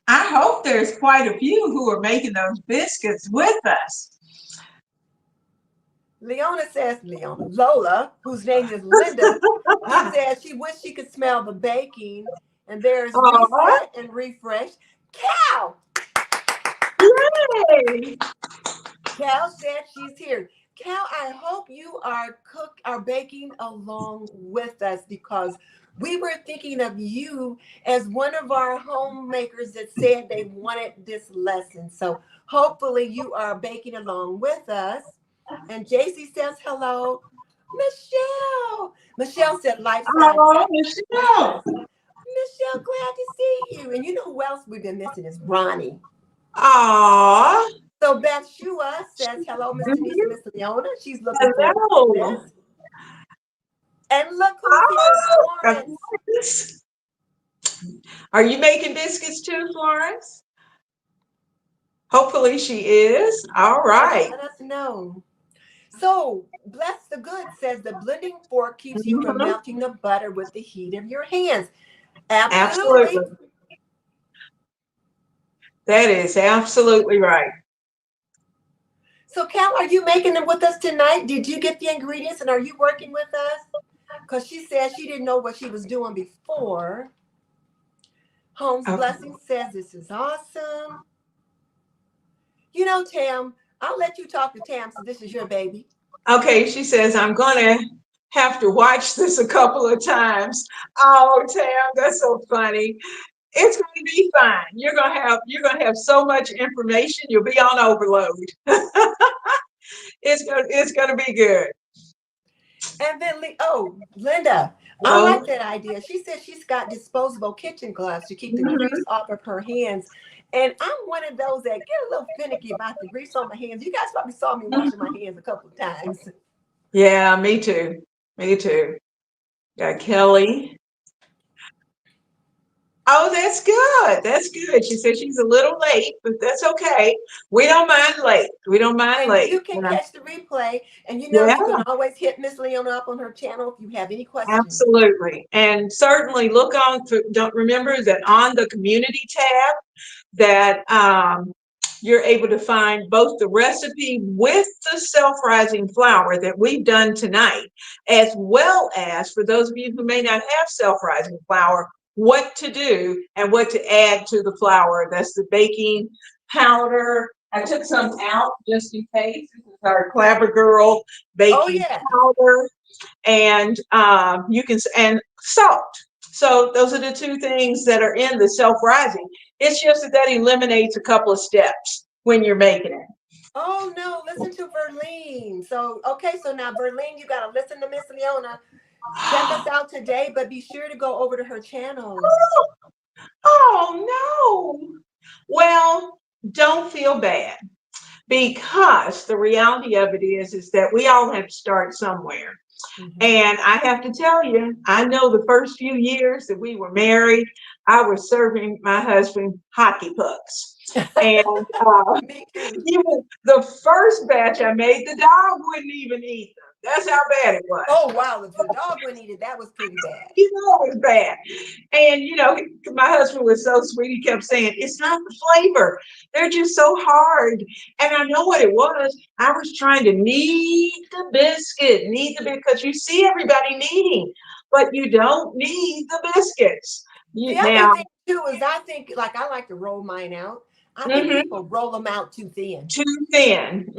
Speaker 2: I hope there's quite a few who are making those biscuits with us.
Speaker 1: Leona says, Lola, whose name is Linda, she says she wished she could smell the baking. And there's Reset and Refresh. Cal!
Speaker 2: Yay!
Speaker 1: Cal said she's here. Cal, I hope you are baking along with us because we were thinking of you as one of our homemakers that said they wanted this lesson. So hopefully you are baking along with us. And JC says hello. Michelle. Michelle said life size.
Speaker 2: Hello, Michelle.
Speaker 1: Michelle, glad to see you. And you know who else we've been missing is Ronnie.
Speaker 2: Aww.
Speaker 1: So Beth Shua says hello, Miss Denise and Miss Leona. She's looking forward to this. And look who's here, Florence.
Speaker 2: Are you making biscuits too, Florence? Hopefully she is. All right.
Speaker 1: Let us know. So, Bless the Good says the blending fork keeps you from melting the butter with the heat of your hands. Absolutely.
Speaker 2: That is absolutely right.
Speaker 1: So, Cal, are you making them with us tonight? Did you get the ingredients and are you working with us? Because she said she didn't know what she was doing before. Holmes Blessing says this is awesome. You know, Tam, I'll let you talk to Tam since this is your baby.
Speaker 2: Okay, she says, I'm going to have to watch this a couple of times. Oh, Tam, that's so funny. It's going to be fine. You're going to have so much information. You'll be on overload. It's going to be good. And
Speaker 1: then, Linda, I like that idea. She says she's got disposable kitchen gloves to keep the grease off of her hands. And I'm one of those that get a little finicky about the grease on my hands. You guys probably saw me washing my hands a couple of times.
Speaker 2: Yeah, me too. Me too. Got Kelly. Oh, that's good. That's good. She said she's a little late, but that's okay. We don't mind late. We don't mind late.
Speaker 1: You can catch the replay, and you know you can always hit Miss Leona up on her channel if you have any questions.
Speaker 2: Absolutely. And certainly look on, don't remember that on the community tab that you're able to find both the recipe with the self-rising flour that we've done tonight, as well as for those of you who may not have self-rising flour, what to do and what to add to the flour. That's the baking powder. I took some out just in case. This is our Clabber Girl baking powder, and and salt. So those are the two things that are in the self-rising. It's just that eliminates a couple of steps when you're making it.
Speaker 1: Oh no, listen to Verlene. So okay, so now Verlene, you gotta listen to Miss Leona. Check us out today, but be sure to go over to her channel.
Speaker 2: Oh no. Well, don't feel bad, because the reality of it is that we all have to start somewhere.
Speaker 1: Mhm.
Speaker 2: And I have to tell you, I know the first few years that we were married, I was serving my husband hockey pucks. And
Speaker 1: Me too.
Speaker 2: even the first batch I made, the dog wouldn't even eat them. That's how bad it was.
Speaker 1: Oh wow, if the dog wouldn't eat it, that was pretty bad.
Speaker 2: You know it was bad. And my husband was so sweet. He kept saying, "It's not the flavor. They're just so hard." And I know what it was. I was trying to knead the biscuit, because you see everybody kneading, but you don't need the biscuits.
Speaker 1: The
Speaker 2: You,
Speaker 1: other
Speaker 2: now,
Speaker 1: thing too is I think like I like to roll mine out. I think
Speaker 2: mhm,
Speaker 1: people roll them out too thin.
Speaker 2: too thin.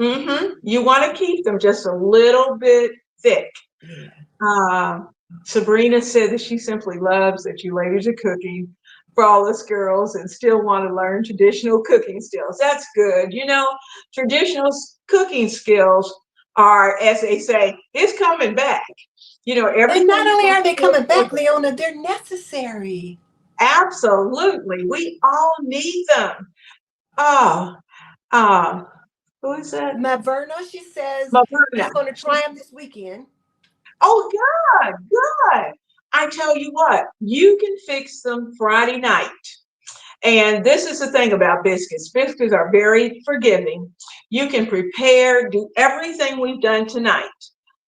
Speaker 2: You want to keep them just a little bit thick.
Speaker 1: Yeah.
Speaker 2: Uh, Sabrina said that she simply loves that you ladies are cooking for all us girls and still want to learn traditional cooking skills. That's good. Traditional cooking skills are, as they say, it's coming back.
Speaker 1: And not
Speaker 2: Everything.
Speaker 1: only are they coming back, Leona, they're necessary.
Speaker 2: Absolutely. We all need them. Oh, uh, who is that?
Speaker 1: Maverna, she says
Speaker 2: Maverna.
Speaker 1: she's going to try them this weekend.
Speaker 2: Oh, God, God. I tell you what, you can fix them Friday night. And this is the thing about biscuits. Biscuits are very forgiving. You can prepare, do everything we've done tonight.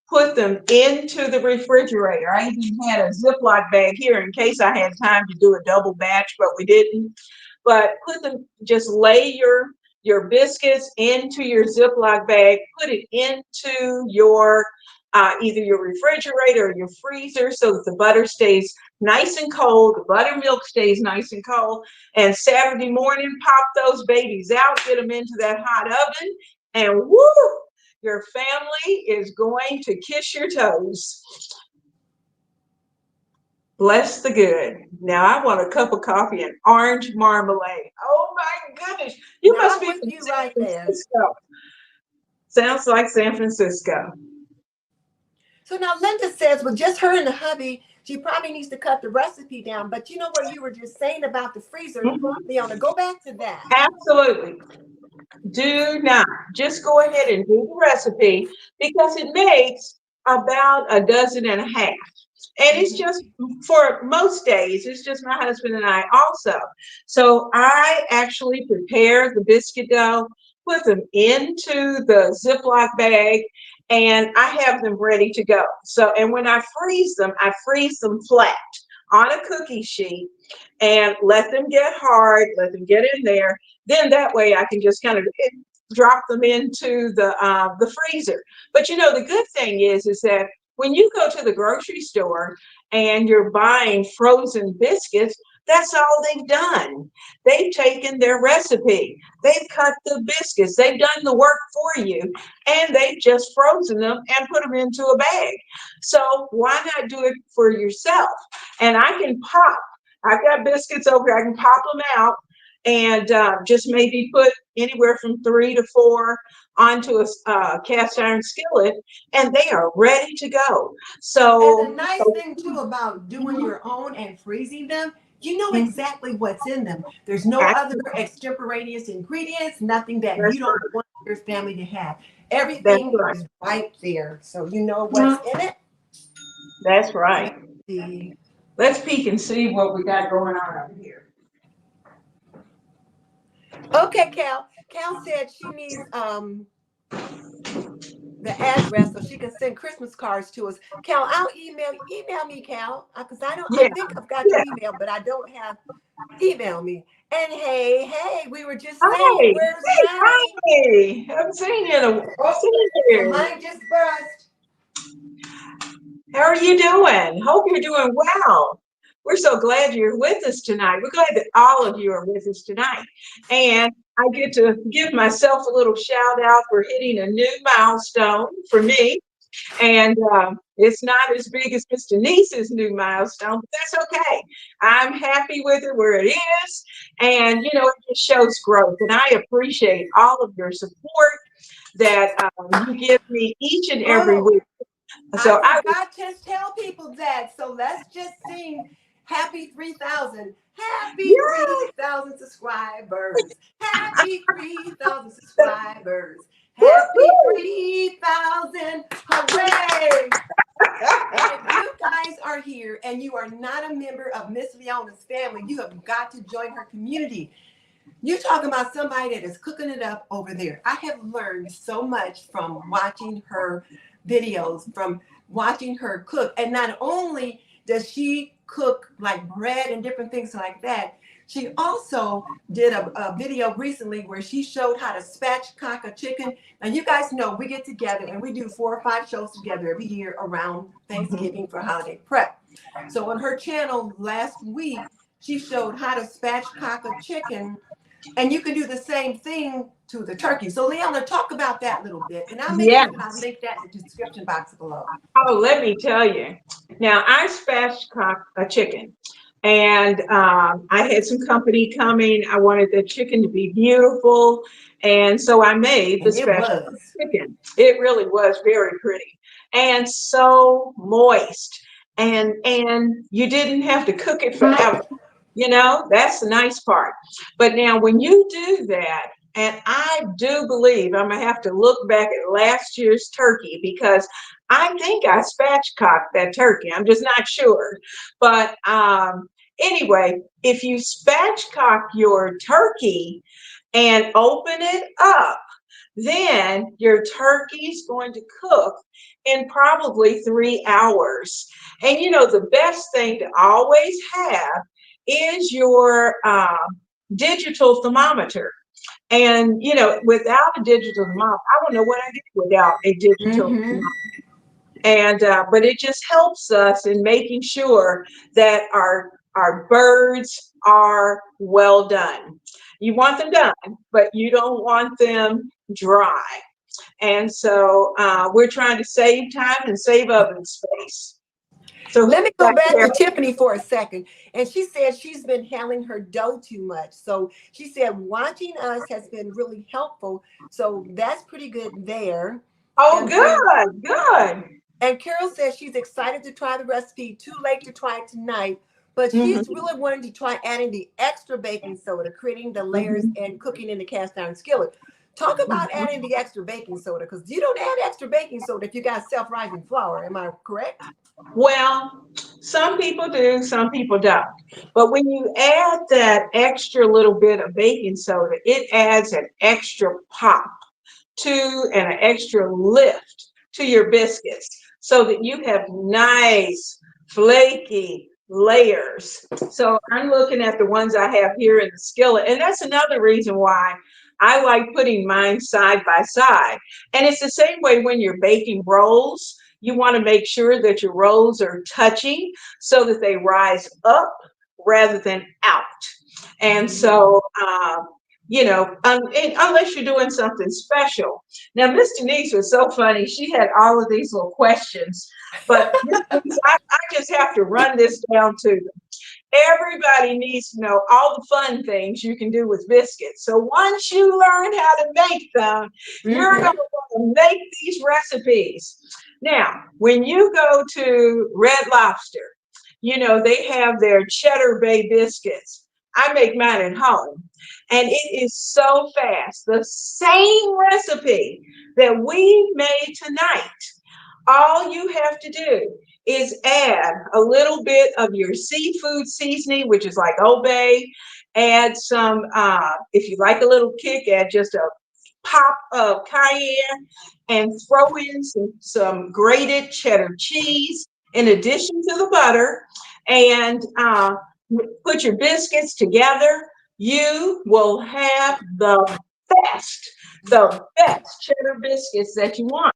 Speaker 2: Put them into the refrigerator. I even had a Ziploc bag here in case I had time to do a double batch, but we didn't. But just lay your biscuits into your Ziploc bag, put it into your either your refrigerator or your freezer so that the butter stays nice and cold, the buttermilk stays nice and cold. And Saturday morning, pop those babies out, get them into that hot oven, and woo, your family is going to kiss your toes. Bless the good. Now I want a cup of coffee and orange marmalade. Oh my goodness. You
Speaker 1: Now
Speaker 2: must
Speaker 1: I'm
Speaker 2: be
Speaker 1: with
Speaker 2: from
Speaker 1: you
Speaker 2: San
Speaker 1: right there.
Speaker 2: Francisco. Sounds like San Francisco.
Speaker 1: So now Linda says, with just her and the hubby, she probably needs to cut the recipe down. But you know what you were just saying about the freezer,
Speaker 2: Mhm.
Speaker 1: Leona, go back to that.
Speaker 2: Absolutely. Do not. Just go ahead and do the recipe because it makes about a dozen and a half. And it's
Speaker 1: Mhm.
Speaker 2: just for most days, it's just my husband and I also. So I actually prepare the biscuit dough, put them into the Ziploc bag, and I have them ready to go. So, and when I freeze them flat on a cookie sheet and let them get hard, let them get in there. Then that way I can just kind of drop them into the freezer. But the good thing is that when you go to the grocery store and you're buying frozen biscuits, that's all they've done. They've taken their recipe, they've cut the biscuits, they've done the work for you, and they've just frozen them and put them into a bag. So why not do it for yourself? And I can pop. I've got biscuits over here. I can pop them out and just maybe put anywhere from 3 to 4 onto a cast iron skillet, and they are ready to go.
Speaker 1: And the
Speaker 2: So,
Speaker 1: nice thing too about doing your own and freezing them, you know
Speaker 2: mhm,
Speaker 1: exactly what's in them. There's no other
Speaker 2: absolutely,
Speaker 1: extemporaneous ingredients, nothing that
Speaker 2: that's
Speaker 1: you don't
Speaker 2: right.
Speaker 1: want your family to have.
Speaker 2: That's
Speaker 1: Everything
Speaker 2: right.
Speaker 1: is right there. So you know what's
Speaker 2: Mhm,
Speaker 1: in it.
Speaker 2: that's
Speaker 1: Let's
Speaker 2: right.
Speaker 1: see.
Speaker 2: Let's peek and see what we got going on over here.
Speaker 1: Okay, Cal. Cal said she needs the address so she can send Christmas cards to us. Cal, I'll email me, Cal, because I
Speaker 2: Yeah,
Speaker 1: think I've got your
Speaker 2: yeah.
Speaker 1: email, but I don't have email me. And hey, we were just saying,
Speaker 2: Hi,
Speaker 1: where's
Speaker 2: hey,
Speaker 1: Ronnie?
Speaker 2: hi. Haven't seen you in
Speaker 1: Oh,
Speaker 2: seen
Speaker 1: the
Speaker 2: you.
Speaker 1: mic just burst.
Speaker 2: How are you doing? Hope you're doing well. We're so glad you're with us tonight. We're glad that all of you are with us tonight. And I get to give myself a little shout out for hitting a new milestone for me. And it's not as big as Miss Denise's new milestone, but that's okay. I'm happy with it where it is. And, it just shows growth. And I appreciate all of your support. that you give me each and every
Speaker 1: Oh,
Speaker 2: week. So
Speaker 1: I
Speaker 2: I was,
Speaker 1: forgot to tell people that. So let's just sing Happy 3,000. Happy
Speaker 2: yeah.
Speaker 1: 3,000 subscribers. Happy 3,000 subscribers. Happy
Speaker 2: Woo-hoo.
Speaker 1: 3,000. Hooray! And if you guys are here and you are not a member of Miss Leona's family, you have got to join her community. You talking about somebody that is cooking it up over there. I have learned so much from watching her videos, from watching her cook. And not only does she cook like bread and different things like that, she also did a video recently where she showed how to spatchcock a chicken. And you guys know we get together and we do 4 or 5 shows together every year around Thanksgiving for holiday prep. So on her channel last week, she showed how to spatchcock a chicken, and you can do the same thing to the turkey. So Leona, talk about that a little bit, and I'll make
Speaker 2: Yeah.
Speaker 1: sure that I link that in the description box below.
Speaker 2: Oh, let me tell you. Now, I spatchcocked a chicken, and I had some company coming. I wanted the chicken to be beautiful, and so I made the
Speaker 1: And it
Speaker 2: spatchcocked
Speaker 1: was.
Speaker 2: chicken. It really was very pretty and so moist, and you didn't have to cook it forever. You know, that's the nice part. But now, when you do that, and I do believe I'm gonna have to look back at last year's turkey because I think I spatchcocked that turkey. I'm just not sure. But anyway, if you spatchcock your turkey and open it up, then your turkey's going to cook in probably 3 hours. And you know, the best thing to always have is your digital thermometer. And you know, without a digital thermometer, I don't know what I do without a digital
Speaker 1: Mm-hmm.
Speaker 2: thermometer. And but it just helps us in making sure that our birds are well done. You want them done, but you don't want them dry. And so we're trying to save time and save oven space. So who's
Speaker 1: Let me go
Speaker 2: back
Speaker 1: back
Speaker 2: there?
Speaker 1: to Tiffany for a second. And she said she's been handling her dough too much. So she said watching us has been really helpful. So that's pretty good there.
Speaker 2: Oh,
Speaker 1: And then
Speaker 2: good, good.
Speaker 1: And Carol says she's excited to try the recipe. Too late to try it tonight, but she's
Speaker 2: Mhm,
Speaker 1: really wanting to try adding the extra baking soda, creating the layers
Speaker 2: mhm,
Speaker 1: and cooking in the cast iron skillet. Talk about
Speaker 2: mhm.
Speaker 1: adding the extra baking soda, because you don't add extra baking soda if you got self-rising flour. Am I correct?
Speaker 2: Well, some people do, some people don't. But when you add that extra little bit of baking soda, it adds an extra pop to and an extra lift to your biscuits so that you have nice flaky layers. So I'm looking at the ones I have here in the skillet, and that's another reason why I like putting mine side by side. And it's the same way when you're baking rolls. You want to make sure that your rolls are touching so that they rise up rather than out. And so you know, unless you're doing something special. Now, Miss Denise was so funny. She had all of these little questions, but Miss Denise, I just have to run this down to them. Everybody needs to know all the fun things you can do with biscuits. So once you learn how to make them, you're going
Speaker 1: Mm-hmm.
Speaker 2: to want to make these recipes. Now, when you go to Red Lobster, you know, they have their Cheddar Bay biscuits. I make mine at home, and it is so fast. The same recipe that we made tonight, all you have to do is add a little bit of your seafood seasoning, which is like Old Bay. Add some, if you like a little kick, add just a pop of cayenne and throw in some grated cheddar cheese in addition to the butter. And put your biscuits together. You will have best, the best cheddar biscuits that you want.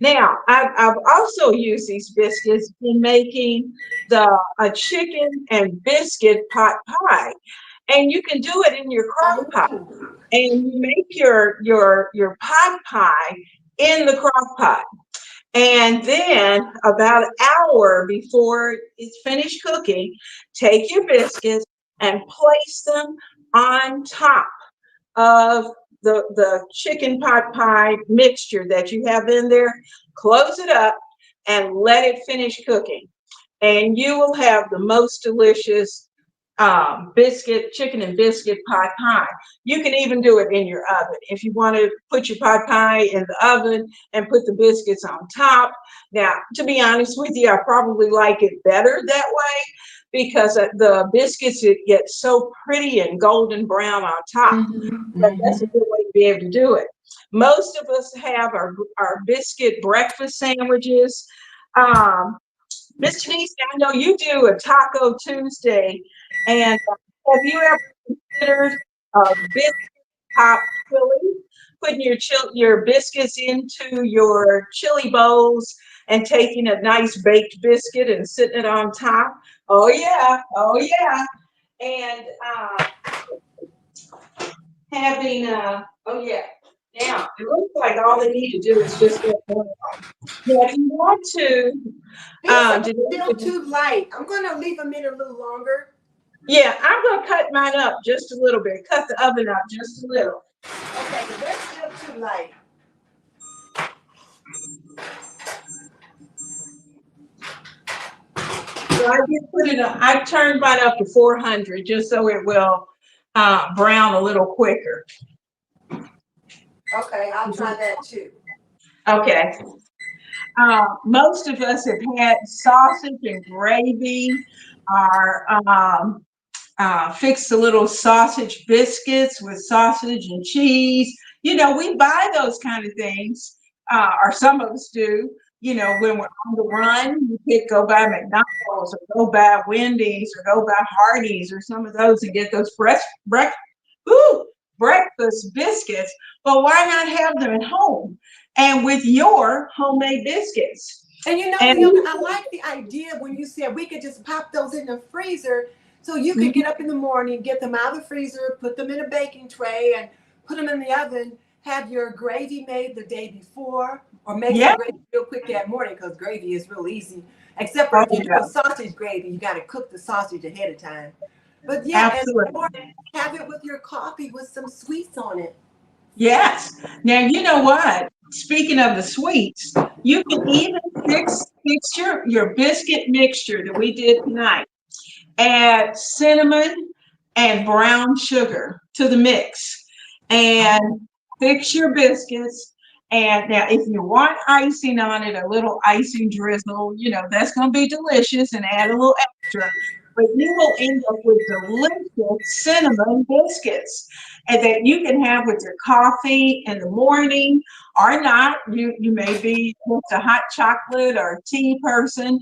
Speaker 2: Now, I've also used these biscuits in making a chicken and biscuit pot pie, and you can do it in your crock pot.
Speaker 1: Oh.
Speaker 2: And you make your pot pie in the crock pot. And then about an hour before it's finished cooking, take your biscuits and place them on top of the chicken pot pie mixture that you have in there, close it up and let it finish cooking. And you will have the most delicious chicken and biscuit pot pie. You can even do it in your oven. If you want to put your pot pie in the oven and put the biscuits on top. Now, to be honest with you, I probably like it better that way because the biscuits, it gets so pretty and golden brown on top. But that's a good way to be able to do it. Most of us have our biscuit breakfast sandwiches. Miss Denise, I know you do a Taco Tuesday, and have you ever considered biscuit top chili? Putting your biscuits into your chili bowls and taking a nice baked biscuit and sitting it on top. Oh yeah, oh yeah, and having oh yeah. Now it looks like all they need to do is just get one. Now, if you want to.
Speaker 1: These are still too light. I'm going to leave them in a little longer.
Speaker 2: Yeah, I'm going to cut mine up just a little bit. Cut the oven up just a little.
Speaker 1: Okay, but they're still too light.
Speaker 2: So I turned mine up to 400 just so it will brown a little quicker.
Speaker 1: Okay, I'll try that too.
Speaker 2: Okay. Most of us have had sausage and gravy, fix the little sausage biscuits with sausage and cheese. You know, we buy those kind of things, or some of us do. You know, when we're on the run, you could go by McDonald's or go by Wendy's or go by Hardee's or some of those and get those breakfast biscuits. But why not have them at home and with your homemade biscuits?
Speaker 1: And you know, Leona, I like the idea when you said we could just pop those in the freezer. So you could get up in the morning, get them out of the freezer, put them in a baking tray and put them in the oven, have your gravy made the day before, or make some gravy real quick that morning because gravy is real easy. Except for if you do a sausage gravy, you got to cook the sausage ahead of time. But yeah, or have it with your coffee with some sweets on it.
Speaker 2: Yes. Now, you know what? Speaking of the sweets, you can even mix your biscuit mixture that we did tonight. Add cinnamon and brown sugar to the mix and fix your biscuits. And now if you want icing on it, a little icing drizzle, you know, that's going to be delicious and add a little extra. But you will end up with delicious cinnamon biscuits and that you can have with your coffee in the morning or not. You may be just a hot chocolate or tea person,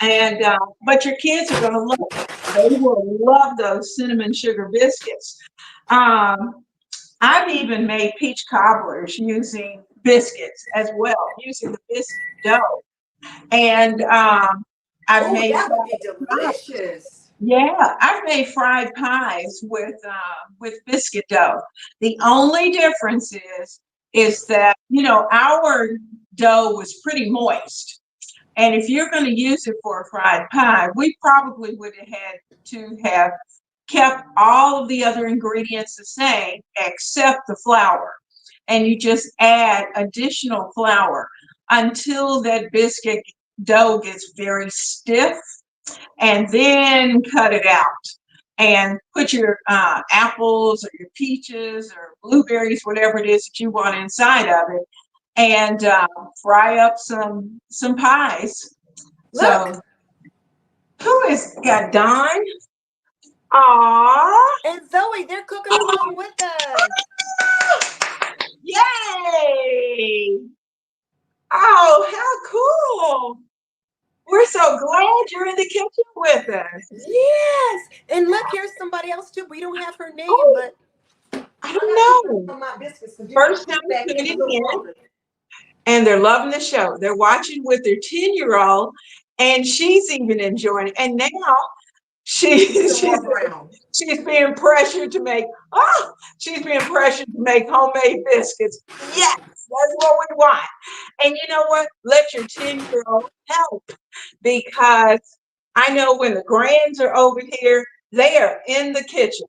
Speaker 2: and but your kids are going to love it. They will love those cinnamon sugar biscuits. I've even made peach cobblers using biscuits as well, using the biscuit dough, and I've made
Speaker 1: that would be delicious.
Speaker 2: Yeah, I've made fried pies with biscuit dough. The only difference is that, you know, our dough was pretty moist. And if you're going to use it for a fried pie, we probably would have had to have kept all of the other ingredients the same except the flour. And you just add additional flour until that biscuit dough gets very stiff, and then cut it out and put your apples or your peaches or blueberries, whatever it is that you want inside of it, and fry up some pies.
Speaker 1: Look.
Speaker 2: So who is got Dawn? Aww.
Speaker 1: And Zoe, they're cooking along with us.
Speaker 2: Yay! Oh, how cool! We're so glad you're in the kitchen with us.
Speaker 1: Yes. And look, here's somebody else too. We don't have her name, but
Speaker 2: I don't know.
Speaker 1: My biscuits,
Speaker 2: First time tuning in, and they're loving the show. They're watching with their 10-year-old, and she's even enjoying it. And now she's being pressured to make homemade biscuits. Yes, that's what we want. And you know what? Let your 10-year-old help, because I know when the grands are over here, they are in the kitchen.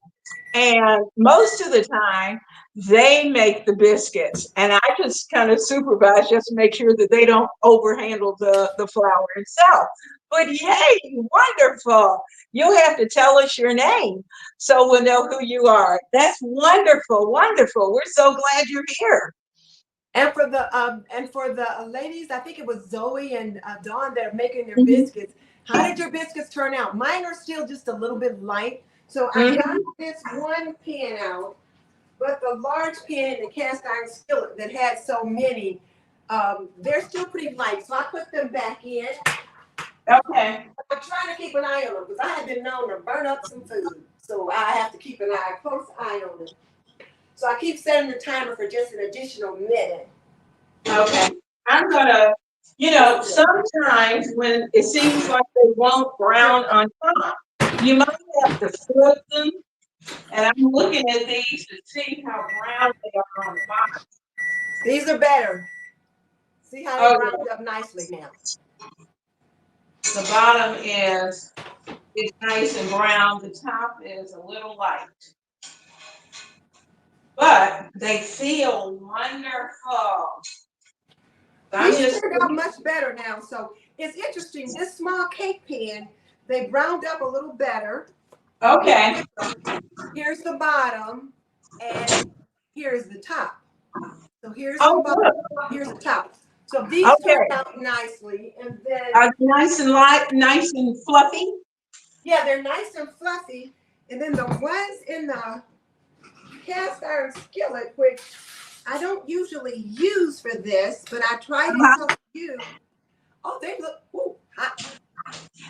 Speaker 2: And most of the time, they make the biscuits, and I just kind of supervise just to make sure that they don't overhandle the flour itself. But yay, wonderful. You'll have to tell us your name so we'll know who you are. That's wonderful, wonderful. We're so glad you're here.
Speaker 1: And for the ladies, I think it was Zoe and Dawn that are making their biscuits. How did your biscuits turn out? Mine are still just a little bit light. So I got this one pan out, but the large pan in the cast iron skillet that had so many, they're still pretty light. So I put them back in.
Speaker 2: Okay.
Speaker 1: I'm trying to keep an eye on them because I have been known to burn up some food. So I have to keep a close eye on them. So I keep setting the timer for just an additional minute.
Speaker 2: Okay. I'm gonna, sometimes when it seems like they won't brown on top, you might have to flip them. And I'm looking at these to see how brown they are on the bottom.
Speaker 1: These are better. See how they browned up nicely now.
Speaker 2: The bottom is nice and brown. The top is a little light. But they feel wonderful.
Speaker 1: These turned out much better now. So it's interesting. This small cake pan, they browned up a little better.
Speaker 2: Okay.
Speaker 1: Here's the bottom, and here's the top. So here's the bottom, here's the top. So these turned out nicely, and then
Speaker 2: are they nice and light, nice and fluffy?
Speaker 1: Yeah, they're nice and fluffy. And then the ones in the cast iron skillet, which I don't usually use for this, but I tried it for you. Oh, they look hot.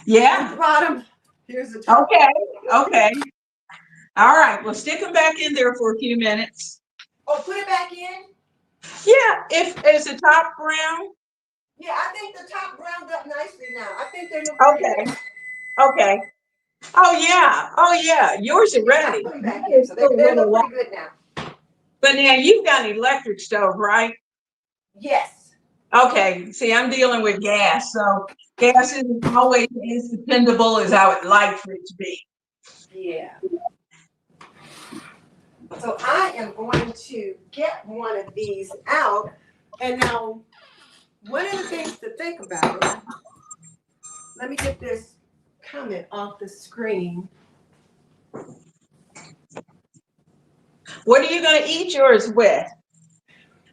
Speaker 2: Yeah.
Speaker 1: The bottom. Here's the top.
Speaker 2: Okay. All right. Well, stick them back in there for a few minutes.
Speaker 1: Oh, put it back in?
Speaker 2: Yeah. Is the top brown?
Speaker 1: Yeah, I think the top browned up nicely now. I think they look pretty good.
Speaker 2: Okay. Oh yeah. Yours are ready.
Speaker 1: Put them back in, so they look pretty good now.
Speaker 2: But now you've got an electric stove, right?
Speaker 1: Yes.
Speaker 2: Okay. See, I'm dealing with gas, so gas isn't always as dependable as I would like for it to be.
Speaker 1: Yeah. So I am going to get one of these out. And now, one of the things to think about, let me get this comment off the screen.
Speaker 2: What are you going to eat yours with?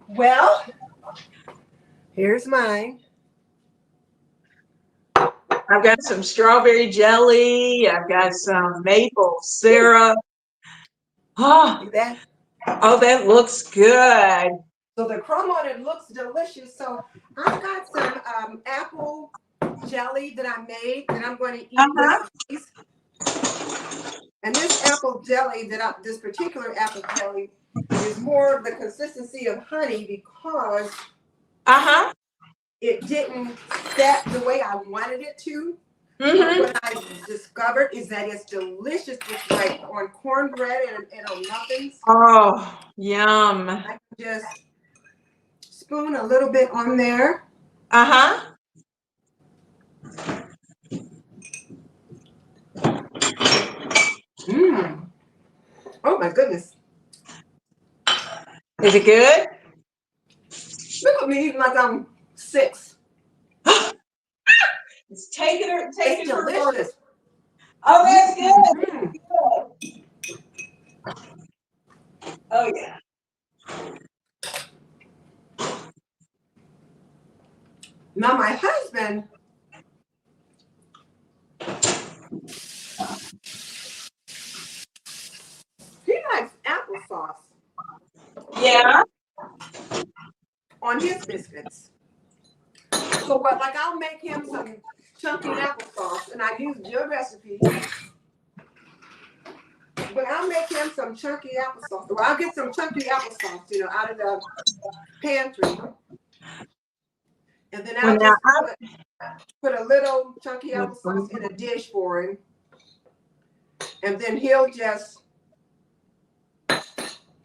Speaker 1: Well, here's mine.
Speaker 2: I've got some strawberry jelly. I've got some maple syrup. Oh, that looks good.
Speaker 1: So the crumb on it looks delicious. So I've got some apple jelly that I made that I'm going to eat with these. And this apple jelly this particular apple jelly is more the consistency of honey because it didn't set the way I wanted it to. What I discovered is that it's delicious with like on cornbread and on muffins.
Speaker 2: Oh, yum.
Speaker 1: I can just spoon a little bit on there. Oh my goodness.
Speaker 2: Is it good?
Speaker 1: Look at me eating like I'm 6.
Speaker 2: It's taking her.
Speaker 1: It's delicious.
Speaker 2: Oh, that's good. Oh yeah.
Speaker 1: Now my husband, he likes applesauce.
Speaker 2: Yeah.
Speaker 1: On his biscuits. So like I'll make him some chunky applesauce, and I use your recipe. But I'll make him some chunky applesauce. Or I'll get some chunky applesauce, out of the pantry. And then I'll just put a little chunky applesauce in a dish for him. And then he'll just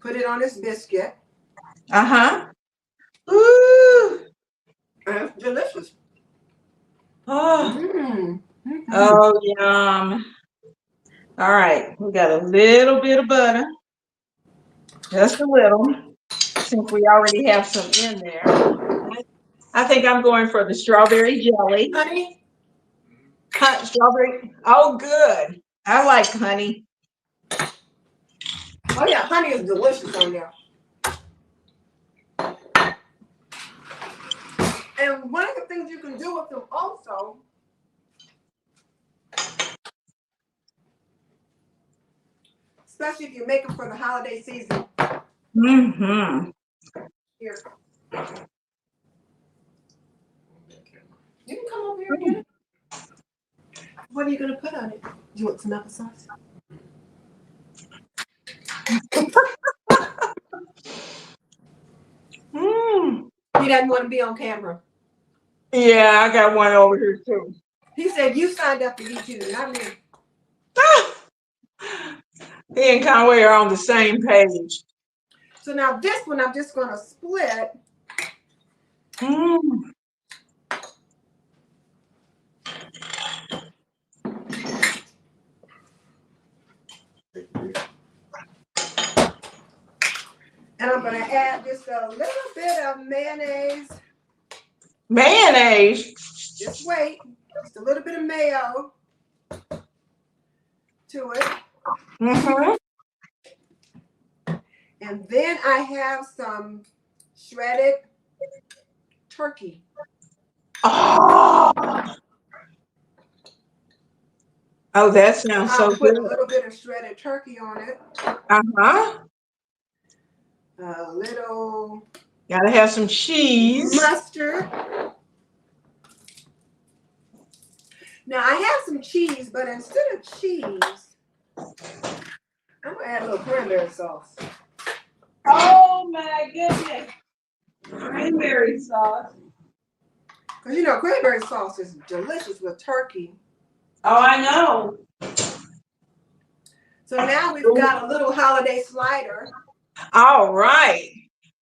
Speaker 1: put it on his biscuit.
Speaker 2: Ooh.
Speaker 1: And it's delicious.
Speaker 2: Oh. Oh, yum. All right, we got a little bit of butter, just a little, since we already have some in there. I think I'm going for the strawberry jelly.
Speaker 1: Honey?
Speaker 2: Strawberry. Oh, good. I like honey.
Speaker 1: Oh yeah, honey is delicious on there. And one of the things you can do with them also, especially if you make them for the holiday season.
Speaker 2: Mm-hmm.
Speaker 1: Here. You can come over here and get it. What are you gonna put on it? Do you want some applesauce? He doesn't want to be on camera.
Speaker 2: Yeah, I got one over here too.
Speaker 1: He said you signed up to eat too, not me.
Speaker 2: He and Conway are on the same page.
Speaker 1: So now this one I'm just gonna split. And I'm gonna add just a little bit of mayonnaise.
Speaker 2: Mayonnaise?
Speaker 1: Just wait. Just a little bit of mayo to it.
Speaker 2: Mm-hmm.
Speaker 1: And then I have some shredded turkey.
Speaker 2: Oh, that sounds so
Speaker 1: I'll put
Speaker 2: good.
Speaker 1: a little bit of shredded turkey on it.
Speaker 2: Uh-huh.
Speaker 1: A little
Speaker 2: Gotta have some cheese.
Speaker 1: mustard. Now I have some cheese, but instead of cheese, I'm gonna add a little cranberry sauce.
Speaker 2: Oh my goodness. Cranberry sauce.
Speaker 1: Because you know, cranberry sauce is delicious with turkey.
Speaker 2: Oh, I know.
Speaker 1: So now we've got a little holiday slider.
Speaker 2: All right.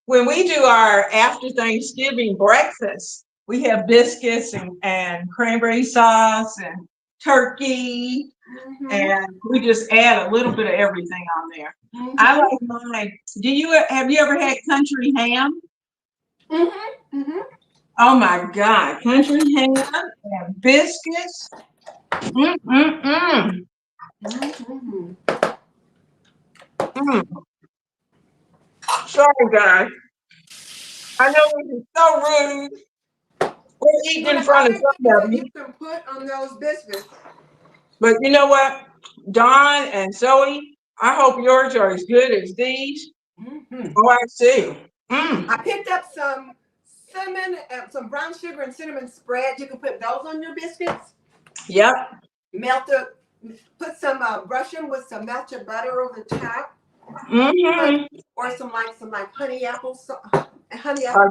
Speaker 2: When we do our after Thanksgiving breakfast, we have biscuits and cranberry sauce and turkey, and we just add a little bit of everything on there. I like mine. Have you ever had country ham? Oh my God, country ham and biscuits. Sorry, guys. I know this is so rude. We're eating in front of somebody.
Speaker 1: You can put on those biscuits.
Speaker 2: But you know what, Dawn and Zoe, I hope yours are as good as these. Oh, I see.
Speaker 1: I picked up some cinnamon, some brown sugar and cinnamon spread. You can put those on your biscuits.
Speaker 2: Yep.
Speaker 1: Put some, brush them with some melted butter over the top. Or some honey apple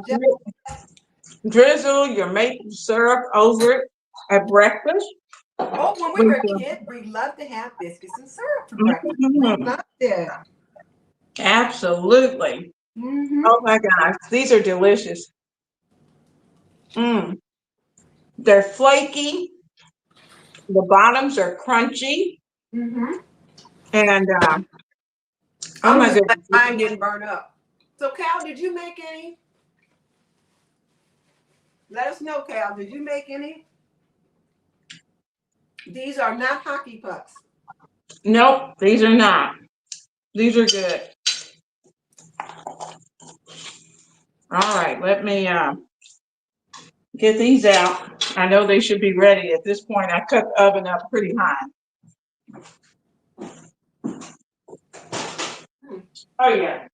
Speaker 1: jelly.
Speaker 2: Drizzle your maple syrup over it at breakfast.
Speaker 1: Oh, when we were kids, we loved to have biscuits and syrup for breakfast. We loved it.
Speaker 2: Absolutely. Oh my gosh, these are delicious. They're flaky. The bottoms are crunchy. And oh my goodness,
Speaker 1: mine didn't burn up. So Cal, did you make any? Let us know, Cal. Did you make any? These are not hockey pucks.
Speaker 2: Nope, these are not. These are good. All right, let me get these out. I know they should be ready at this point. I cut the oven up pretty high. Oh yeah.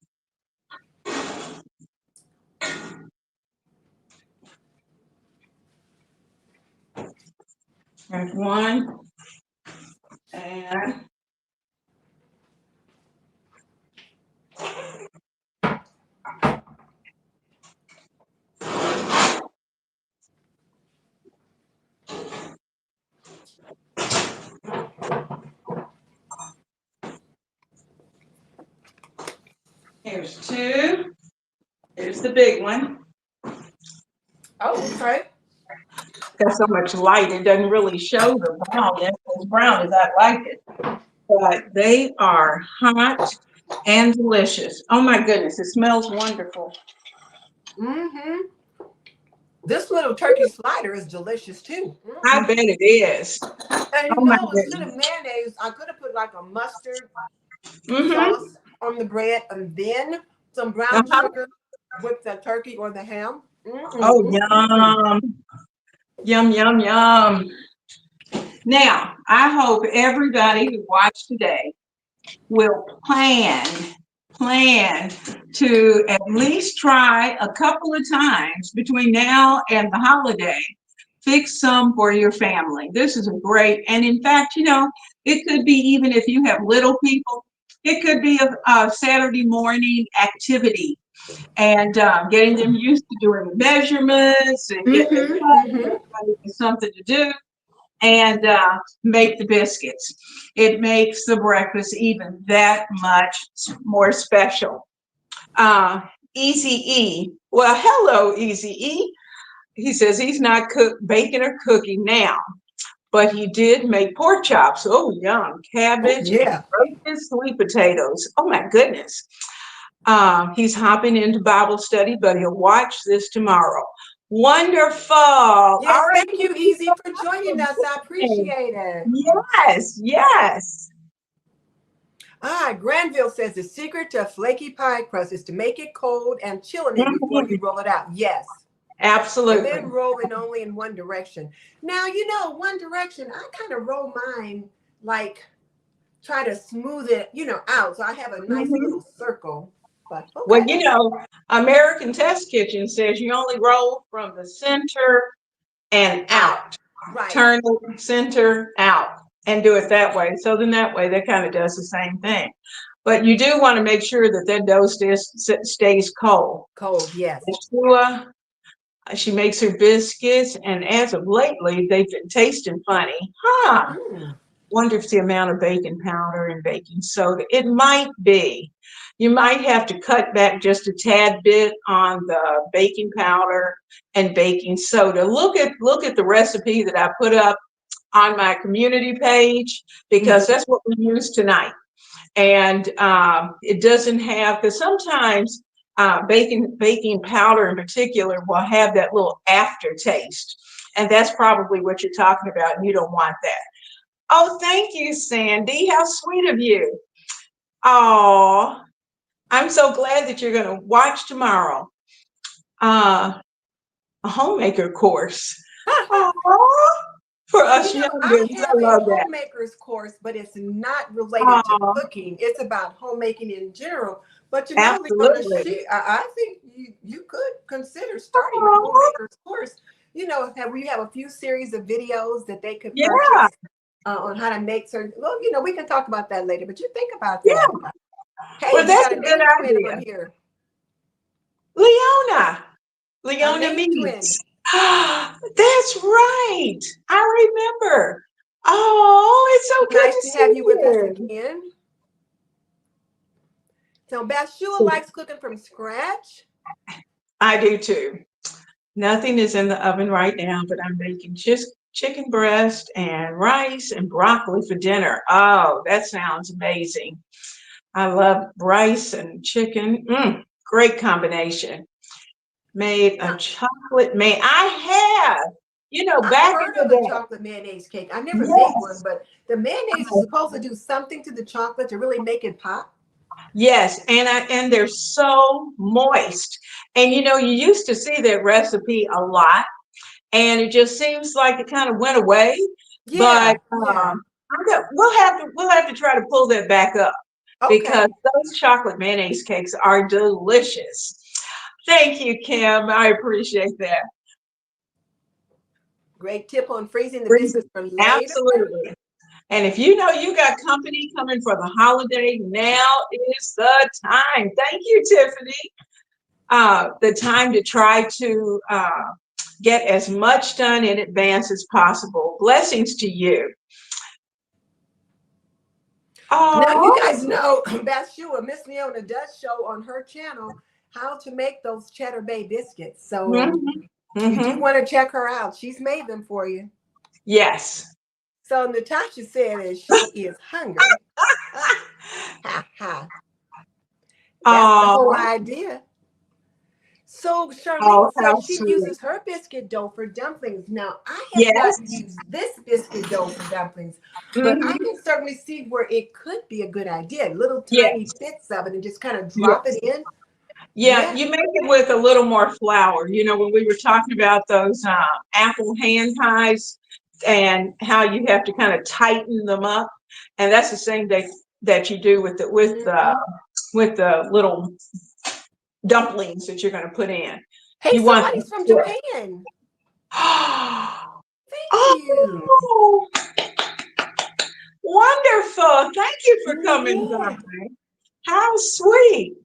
Speaker 2: There's one. And here's two. Here's the big one.
Speaker 1: Oh, okay.
Speaker 2: Got so much light, it doesn't really show the brown. It's as brown as I like it. but they are hot and delicious. Oh my goodness, it smells wonderful.
Speaker 1: Mm-hmm. This little turkey slider is delicious too.
Speaker 2: I bet it is.
Speaker 1: And
Speaker 2: Oh my
Speaker 1: instead
Speaker 2: goodness.
Speaker 1: of mayonnaise, I could have put like a mustard
Speaker 2: Mm-hmm.
Speaker 1: sauce on the bread and then some brown
Speaker 2: Uh-huh.
Speaker 1: sugar with the turkey or the ham.
Speaker 2: Oh, yum. Yum, yum, yum. Now, I hope everybody who watched today will plan to at least try a couple of times between now and the holiday. Fix some for your family. This is a great, and in fact, it could be even if you have little people, it could be a Saturday morning activity and getting them used to doing the measurements and getting it
Speaker 1: Mm-hmm. Mm-hmm.
Speaker 2: something to do and make the biscuits. It makes the breakfast even that much more special. Easy E. Well, hello, Easy E. He says he's not baking or cooking now, but he did make pork chops. Oh, yum.
Speaker 1: Oh,
Speaker 2: Cabbage and
Speaker 1: yeah.
Speaker 2: roasted sweet potatoes. Oh, my goodness. He's hopping into Bible study, but he'll watch this tomorrow. Wonderful. All
Speaker 1: Yes,
Speaker 2: right.
Speaker 1: thank you, Easy, for joining us. I appreciate it.
Speaker 2: Yes, yes.
Speaker 1: Granville says the secret to a flaky pie crust is to make it cold and chilling it before you
Speaker 2: Mhm.
Speaker 1: roll it out. Yes. And
Speaker 2: Absolutely.
Speaker 1: then rolling only in one direction. Now, one direction, I kind of roll mine like try to smooth it, out. So I have a nice
Speaker 2: Mhm.
Speaker 1: little circle. But
Speaker 2: Well,
Speaker 1: okay.
Speaker 2: American Test Kitchen says you only roll from the center and out.
Speaker 1: Right.
Speaker 2: Turn the center out and do it that way. So then that way that kind of does the same thing. But you do want to make sure that dough stays cold.
Speaker 1: Cold, yes.
Speaker 2: Yeshua, she makes her biscuits, and as of lately, they've been tasting funny. Huh.
Speaker 1: Mm.
Speaker 2: Wonder if the amount of baking powder and baking soda. It might be. You might have to cut back just a tad bit on the baking powder and baking soda. Look at the recipe that I put up on my community page because that's what we use tonight. And it doesn't have, because sometimes baking powder in particular will have that little aftertaste. And that's probably what you're talking about. And you don't want that. Oh, thank you, Sandy. How sweet of you. Oh, I'm so glad that you're going to watch tomorrow. A homemaker course. Oh, for
Speaker 1: Well,
Speaker 2: us
Speaker 1: I
Speaker 2: youngins, I
Speaker 1: have a
Speaker 2: love that.
Speaker 1: homemaker's course, but it's not related to
Speaker 2: Oh,
Speaker 1: cooking. It's about homemaking in general. But Leona,
Speaker 2: absolutely.
Speaker 1: I think you could consider starting a
Speaker 2: Oh,
Speaker 1: homemaker's course. We have a few series of videos that they could
Speaker 2: yeah,
Speaker 1: purchase on how to make certain. Well, we can talk about that later. But you think about
Speaker 2: yeah.
Speaker 1: that. Hey,
Speaker 2: Well,
Speaker 1: we
Speaker 2: that's
Speaker 1: got
Speaker 2: a
Speaker 1: a
Speaker 2: good
Speaker 1: name twin on
Speaker 2: idea.
Speaker 1: here.
Speaker 2: Leona.
Speaker 1: A
Speaker 2: Leona
Speaker 1: name twin.
Speaker 2: meets. That's right. I remember. Oh, it's so good
Speaker 1: Nice
Speaker 2: to
Speaker 1: to
Speaker 2: see
Speaker 1: have you with us
Speaker 2: you.
Speaker 1: again. So Bathsheba
Speaker 2: So
Speaker 1: likes cooking from scratch.
Speaker 2: I do too. Nothing is in the oven right now, but I'm making just chicken breast and rice and broccoli for dinner. Oh, that sounds amazing. I love rice and chicken. Great combination. Made a
Speaker 1: Now,
Speaker 2: chocolate I have,
Speaker 1: I've
Speaker 2: back in
Speaker 1: heard
Speaker 2: the
Speaker 1: of a
Speaker 2: day.
Speaker 1: chocolate mayonnaise cake. I never made one,
Speaker 2: Yes.
Speaker 1: but the mayonnaise is supposed to do something to the chocolate to really make it pop.
Speaker 2: Yes, and they're so moist. And you used to see that recipe a lot, and it just seems like it kind of went away. But
Speaker 1: Yeah, yeah.
Speaker 2: we'll have to try to pull that back up because
Speaker 1: Okay.
Speaker 2: those chocolate mayonnaise cakes are delicious. Thank you, Kim. I appreciate that.
Speaker 1: Great tip on freezing the
Speaker 2: Freeze it.
Speaker 1: biscuits for later.
Speaker 2: Absolutely. And if you know you got company coming for the holiday, now is the time. Thank you, Tiffany. The time to try to get as much done in advance as possible. Blessings to you.
Speaker 1: Now you
Speaker 2: Oh,
Speaker 1: guys know Bathsheba, Miss Leona does show on her channel how to make those Cheddar Bay biscuits. So
Speaker 2: mhm,
Speaker 1: you do
Speaker 2: mhm.
Speaker 1: want to check her out. She's made them for you.
Speaker 2: Yes.
Speaker 1: So Natasha said that she is hungry. Ha ha. That's the whole
Speaker 2: Oh,
Speaker 1: idea. So Charlene
Speaker 2: oh, how
Speaker 1: says she
Speaker 2: sweet.
Speaker 1: uses her biscuit dough for dumplings. Now, I have not
Speaker 2: Yes.
Speaker 1: used this biscuit dough for dumplings, but I
Speaker 2: Mm-hmm.
Speaker 1: can certainly see where it could be a good idea. Little tiny
Speaker 2: Yes.
Speaker 1: bits of it and just kind of drop it
Speaker 2: Yes.
Speaker 1: in.
Speaker 2: Yeah,
Speaker 1: Yeah.
Speaker 2: you make it with a little more flour. You know, when we were talking about those apple hand pies and how you have to kind of tighten them up, and that's the same that you do with
Speaker 1: Mhm.
Speaker 2: with the little dumplings that you're going to put in.
Speaker 1: Hey,
Speaker 2: You want them
Speaker 1: somebody's from
Speaker 2: to.
Speaker 1: Japan. Thank you.
Speaker 2: Oh, wonderful! Thank you for coming
Speaker 1: Yeah.
Speaker 2: by. How sweet!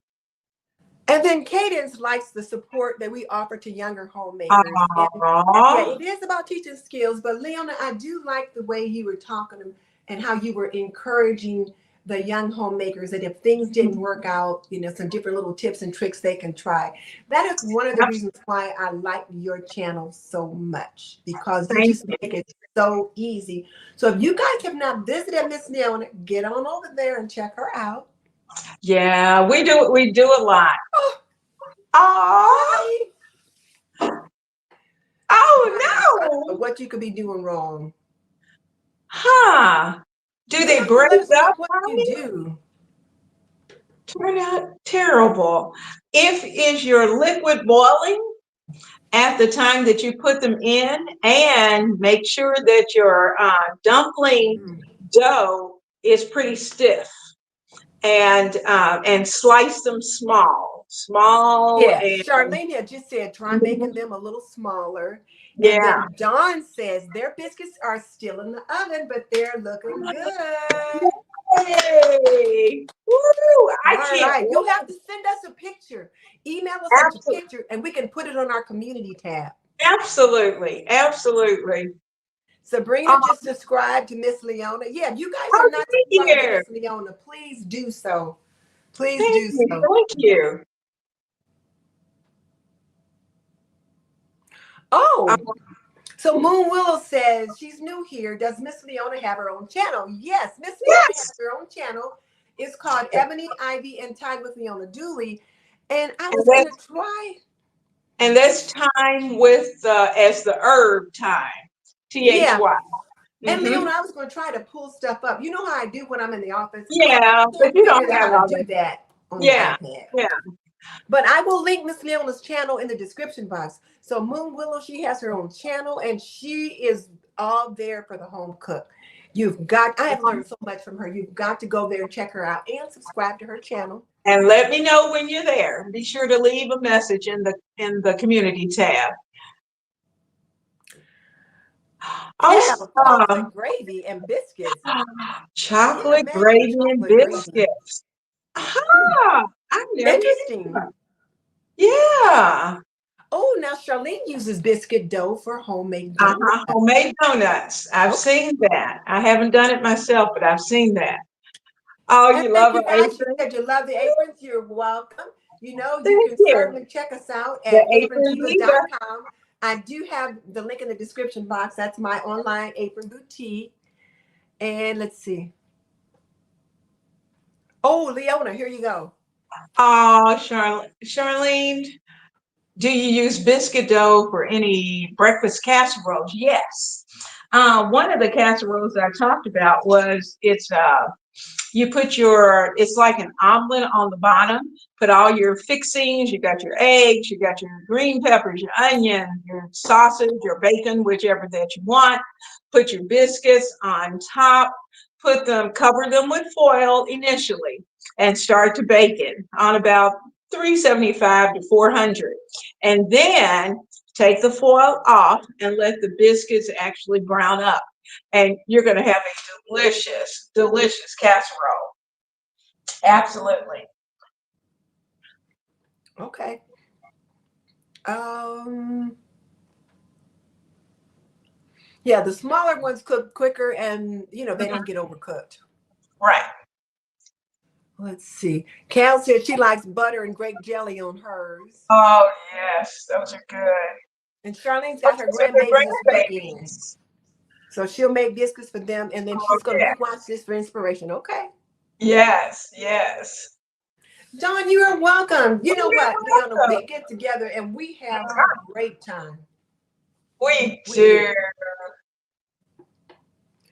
Speaker 1: And then Cadence likes the support that we offer to younger homemakers. And yeah,
Speaker 2: Aww.
Speaker 1: it is about teaching skills, but Leona, I do like the way you were talking and how you were encouraging the young homemakers that if things didn't work out, some different little tips and tricks they can try. That is one of the reasons why I like your channel so much, because you
Speaker 2: Thank
Speaker 1: just
Speaker 2: you.
Speaker 1: make it so easy. So if you guys have not visited Miss Leona, get on over there and check her out.
Speaker 2: Yeah, we do a lot.
Speaker 1: Oh,
Speaker 2: Oh,
Speaker 1: hi.
Speaker 2: oh no.
Speaker 1: What you could be doing wrong.
Speaker 2: Huh. Do
Speaker 1: You
Speaker 2: they
Speaker 1: have to
Speaker 2: break
Speaker 1: let us know
Speaker 2: up
Speaker 1: what
Speaker 2: on
Speaker 1: you
Speaker 2: me?
Speaker 1: do.
Speaker 2: Turn out terrible. If is your liquid boiling at the time that you put them in, and make sure that your dumpling
Speaker 1: Mm.
Speaker 2: dough is pretty stiff, and slice them small
Speaker 1: Yeah,
Speaker 2: and
Speaker 1: Charlene had just said try making them a little smaller. And
Speaker 2: yeah.
Speaker 1: then Dawn says their biscuits are still in the oven, but they're looking good.
Speaker 2: Yay! Woo! I
Speaker 1: All
Speaker 2: can't
Speaker 1: right, you'll have
Speaker 2: wait.
Speaker 1: to send us a picture. Email us a
Speaker 2: Absolutely,
Speaker 1: picture and we can put it on our community tab.
Speaker 2: absolutely, absolutely.
Speaker 1: Sabrina
Speaker 2: Um,
Speaker 1: just subscribed to Miss Leona. Yeah, if you guys are
Speaker 2: oh,
Speaker 1: not
Speaker 2: thank
Speaker 1: subscribed to
Speaker 2: you,
Speaker 1: Miss Leona, please do so. Please
Speaker 2: thank
Speaker 1: do
Speaker 2: you,
Speaker 1: so.
Speaker 2: thank you.
Speaker 1: Oh,
Speaker 2: Um,
Speaker 1: so Moon Willow says she's new here. Does Miss Leona have her own channel? Yes, Miss Leona has
Speaker 2: yes,
Speaker 1: her own channel. It's called Ebony, Ivy, and Tied with Leona Dooley. And I
Speaker 2: and
Speaker 1: was gonna
Speaker 2: that's
Speaker 1: try
Speaker 2: and
Speaker 1: to,
Speaker 2: that's time with as the herb time.
Speaker 1: yeah.
Speaker 2: THY.
Speaker 1: And
Speaker 2: Mm-hmm.
Speaker 1: Leona, I was gonna try to pull stuff up. You know how I do when I'm in the office? I
Speaker 2: Yeah, but
Speaker 1: can't
Speaker 2: you
Speaker 1: figure
Speaker 2: don't
Speaker 1: out
Speaker 2: have
Speaker 1: how to
Speaker 2: all
Speaker 1: do
Speaker 2: that.
Speaker 1: that on the
Speaker 2: Yeah,
Speaker 1: iPad.
Speaker 2: yeah.
Speaker 1: But I will link Miss Leona's channel in the description box. So Moon Willow, she has her own channel and she is all there for the home cook. I have learned so much from her. You've got to go there and check her out and subscribe to her channel.
Speaker 2: And let me know when you're there. Be sure to leave a message in the community tab.
Speaker 1: Cal, chocolate
Speaker 2: Awesome.
Speaker 1: gravy and biscuits. Can't
Speaker 2: Chocolate
Speaker 1: imagine
Speaker 2: gravy and
Speaker 1: chocolate gravy.
Speaker 2: biscuits. Aha! I've never had
Speaker 1: Interesting.
Speaker 2: that. Yeah.
Speaker 1: Oh, now Charlene uses biscuit dough for homemade donuts.
Speaker 2: Uh-huh. Homemade donuts. I've
Speaker 1: Okay.
Speaker 2: seen that. I haven't done it myself, but I've seen that. Oh,
Speaker 1: And
Speaker 2: you
Speaker 1: thank
Speaker 2: love
Speaker 1: you
Speaker 2: our
Speaker 1: guys. She
Speaker 2: apron?
Speaker 1: said you love the aprons. You're welcome. You
Speaker 2: Thank
Speaker 1: can
Speaker 2: you.
Speaker 1: certainly check us out
Speaker 2: The
Speaker 1: at
Speaker 2: apron diva.
Speaker 1: aprondiva.com. I do have the link in the description box. That's my online apron boutique. And let's see. Oh, Leona, here you go.
Speaker 2: Oh, Charlene, do you use biscuit dough for any breakfast casseroles? Yes. One of the casseroles I talked about was you put it's like an omelet on the bottom, put all your fixings, you got your eggs, you got your green peppers, your onion, your sausage, your bacon, whichever that you want, put your biscuits on top, cover them with foil initially, and start to bake it on about 375 to 400. And then take the foil off and let the biscuits actually brown up. And you're going to have a delicious, delicious casserole. Absolutely.
Speaker 1: Okay. Um, yeah, the smaller ones cook quicker and they don't get overcooked.
Speaker 2: Right.
Speaker 1: Let's see. Cal said she likes butter and grape jelly on hers.
Speaker 2: Oh, yes. Those are good.
Speaker 1: And Charlene's got her
Speaker 2: Those are the
Speaker 1: grandbabies this weekend.
Speaker 2: grandbabies.
Speaker 1: So she'll make biscuits for them, and then she's going to
Speaker 2: Yeah.
Speaker 1: rewatch this for inspiration. Okay.
Speaker 2: Yes, yes.
Speaker 1: Dawn, you are welcome. You know
Speaker 2: You're
Speaker 1: what, Leona,
Speaker 2: welcome.
Speaker 1: we get together and we have a great time.
Speaker 2: We
Speaker 1: We
Speaker 2: do.
Speaker 1: do.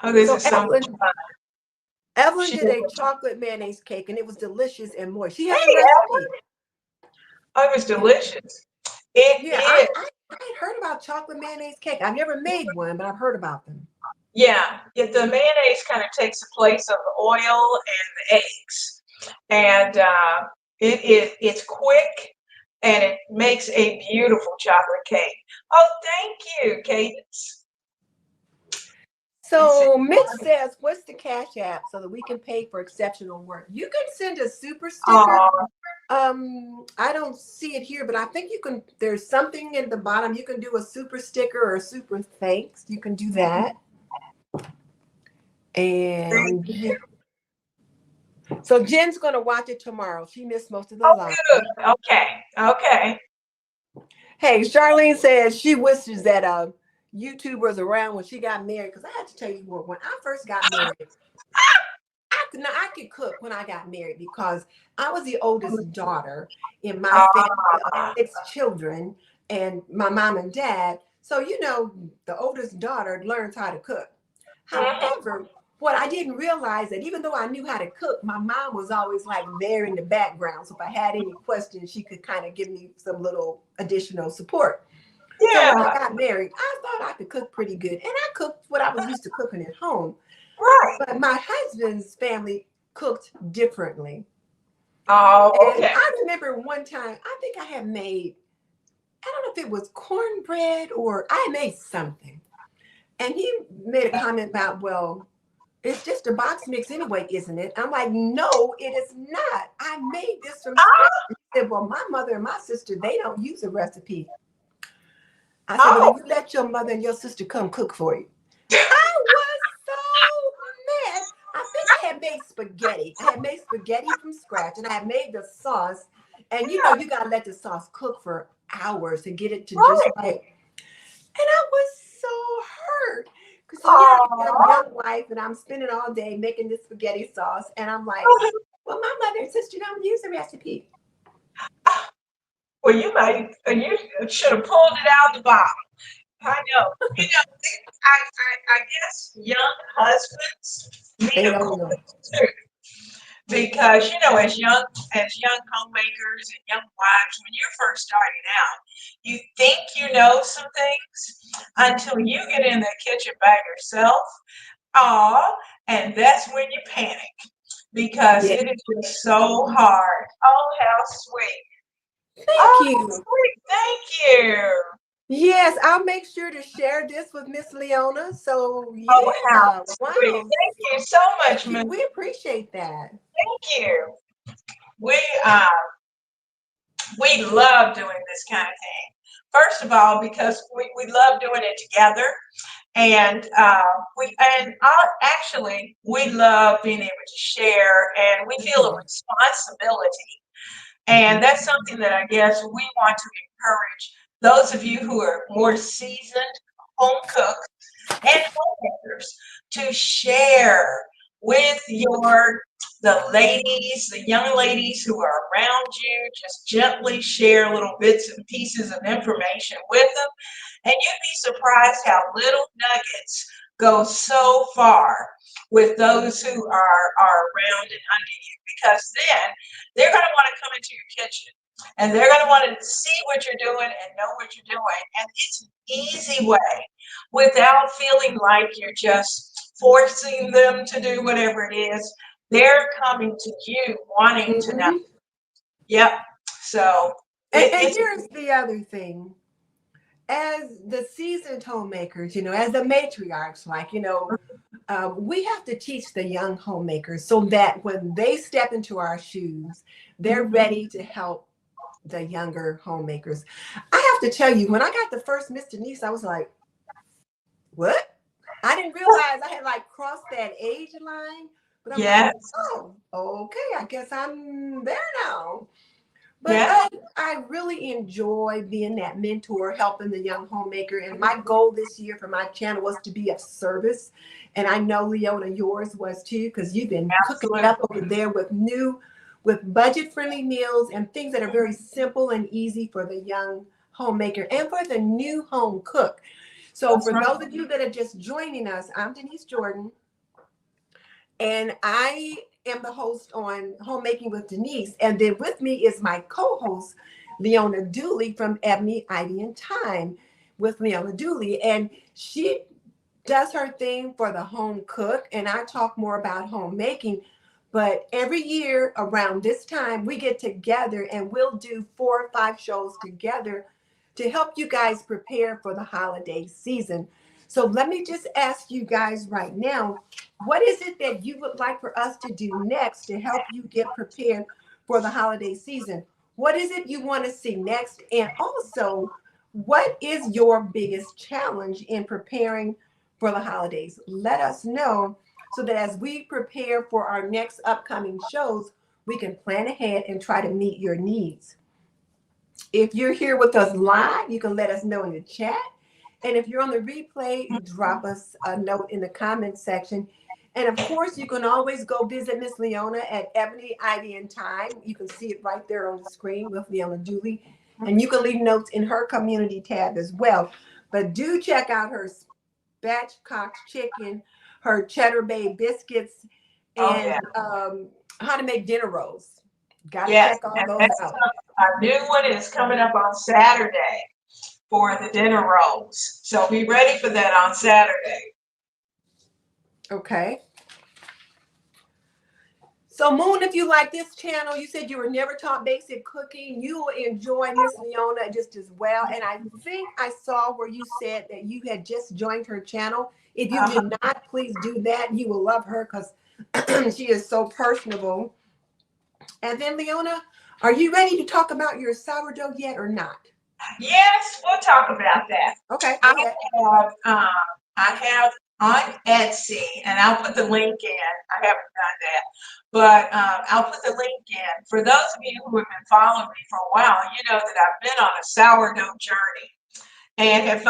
Speaker 2: Oh, this
Speaker 1: So
Speaker 2: is so much fun.
Speaker 1: Evelyn
Speaker 2: She
Speaker 1: did
Speaker 2: did.
Speaker 1: a chocolate mayonnaise cake, and it was delicious and moist. She
Speaker 2: Hey,
Speaker 1: has a recipe.
Speaker 2: oh, it was
Speaker 1: Yeah,
Speaker 2: delicious. It
Speaker 1: yeah.
Speaker 2: is.
Speaker 1: I had heard about chocolate mayonnaise cake. I've never made one, but I've heard about them.
Speaker 2: Yeah, the mayonnaise kind of takes the place of the oil and the eggs, and it's quick and it makes a beautiful chocolate cake. Oh, thank you, Cadence. Let's see.
Speaker 1: So Mitch says, "What's the Cash App so that we can pay for exceptional work?" You can send a super sticker.
Speaker 2: Oh,
Speaker 1: I don't see it here, but I think you can. There's something in the bottom. You can do a super sticker or a super thanks. You can do that.
Speaker 2: thank
Speaker 1: And
Speaker 2: you.
Speaker 1: so Jen's going to watch it tomorrow. She missed most of the
Speaker 2: Oh,
Speaker 1: live.
Speaker 2: good. Okay, okay.
Speaker 1: Hey, Charlene says she wishes that YouTube was around when she got married. Because I had to tell you what, when I first got married, I could cook when I got married because I was the oldest daughter in my family of
Speaker 2: Ah,
Speaker 1: 6 children and my mom and dad. So, the oldest daughter learns how to cook.
Speaker 2: mhm.
Speaker 1: However, what I didn't realize that even though I knew how to cook, my mom was always like there in the background. So if I had any questions, she could kind of give me some little additional support. So when I
Speaker 2: Yeah,
Speaker 1: got married, I thought I could cook pretty good. And I cooked what I was used to cooking at home.
Speaker 2: right.
Speaker 1: But my husband's family cooked differently.
Speaker 2: Oh,
Speaker 1: And
Speaker 2: okay.
Speaker 1: I remember one time, I think I had made, I don't know if it was cornbread or I made something. And he made a comment about, well, it's just a box mix anyway, isn't it? I'm like, no, it is not. I made this from scratch. He said, well, my mother and my sister, they don't use a recipe. I said, well,
Speaker 2: Oh,
Speaker 1: then you let your mother and your sister come cook for you. I was so mad. I think I had made spaghetti. I had made spaghetti from scratch and I had made the sauce. And
Speaker 2: yeah,
Speaker 1: you got to let the sauce cook for hours to get it to just
Speaker 2: right.
Speaker 1: right. And I was so hurt. So here I am,
Speaker 2: Oh,
Speaker 1: young wife, and I'm spending all day making this spaghetti sauce. And I'm like, well, my mother and sister don't use the recipe.
Speaker 2: well, you should have pulled it out of the bottle. I know. I guess young husbands need
Speaker 1: They
Speaker 2: a
Speaker 1: don't know.
Speaker 2: course too, because as young homemakers and young wives, when you're first starting out, you think you know some things until you get in the kitchen by yourself. Oh, and that's when you panic because
Speaker 1: Yeah.
Speaker 2: it is just so hard. Oh, how sweet.
Speaker 1: Thank
Speaker 2: Oh,
Speaker 1: you.
Speaker 2: sweet. Thank you.
Speaker 1: Yes, I'll make sure to share this with Miss Leona. So
Speaker 2: Oh, how
Speaker 1: yeah,
Speaker 2: sweet.
Speaker 1: wow.
Speaker 2: Thank you so much,
Speaker 1: Thank you.
Speaker 2: Miss.
Speaker 1: We appreciate that.
Speaker 2: Thank you. We uh we love doing this kind of thing. First of all, because we love doing it together, and actually we love being able to share, and we feel a
Speaker 1: Mhm.
Speaker 2: responsibility. And that's something that I guess we want to encourage those of you who are more seasoned home cooks and homemakers to share with the young ladies who are around you. Just gently share little bits and pieces of information with them, and you'd be surprised how little nuggets go so far with those who are around and under you, because then they're going to want to come into your kitchen and they're going to want to see what you're doing and know what you're doing. And it's an easy way without feeling like you're just forcing them to do whatever it is. They're coming to you wanting to know.
Speaker 1: Mhm.
Speaker 2: Yep. So
Speaker 1: And
Speaker 2: it's
Speaker 1: here's the other thing. As the seasoned homemakers, as the matriarchs, we have to teach the young homemakers so that when they step into our shoes, they're ready to help the younger homemakers. I have to tell you, when I got the first Miss Denise, I was like, what? I didn't realize I had like crossed that age line, but I'm like,
Speaker 2: yes.
Speaker 1: oh, okay, I guess I'm there now. But I really enjoy being that mentor, helping the young homemaker. And my goal this year for my channel was to be of service. And I know, Leona, yours was too, because you've been cooking it up over there with budget-friendly meals and things that are very simple and easy for the young homemaker and for the new home cook. So for those of you that are just joining us, I'm Denise Jordan, and I am the host on Homemaking with Denise. And then with me is my co-host, Leona Dooley from Ebony, Ivy, and Time with Leona Dooley. And she does her thing for the home cook, and I talk more about homemaking. But every year around this time, we get together and we'll do 4 or 5 shows together to help you guys prepare for the holiday season. So let me just ask you guys right now, what is it that you would like for us to do next to help you get prepared for the holiday season? What is it you want to see next? And also, what is your biggest challenge in preparing for the holidays? Let us know so that as we prepare for our next upcoming shows, we can plan ahead and try to meet your needs. If you're here with us live, you can let us know in the chat. And if you're on the replay, drop us a note in the comment section. And of course, you can always go visit Miss Leona at Ebony, Ivy, and Time. You can see it right there on the screen with Leona Dooley. And you can leave notes in her community tab as well. But do check out her spatchcock chicken, her cheddar bay biscuits, and how to make dinner rolls. Got to check all those out.
Speaker 2: Our new one is coming up on Saturday for the dinner rolls. So be ready for that on Saturday.
Speaker 1: Okay. So Moon, if you like this channel, you said you were never taught basic cooking, you will enjoy Miss Leona just as well. And I think I saw where you said that you had just joined her channel. If you did not, please do that. You will love her because she is so personable. And then Leona, are you ready to talk about your sourdough yet or not?
Speaker 2: Yes, we'll talk about that.
Speaker 1: Okay.
Speaker 2: I have on Etsy, and I'll put the link in. I haven't done that, but I'll put the link in. For those of you who have been following me for a while, you know that I've been on a sourdough journey, and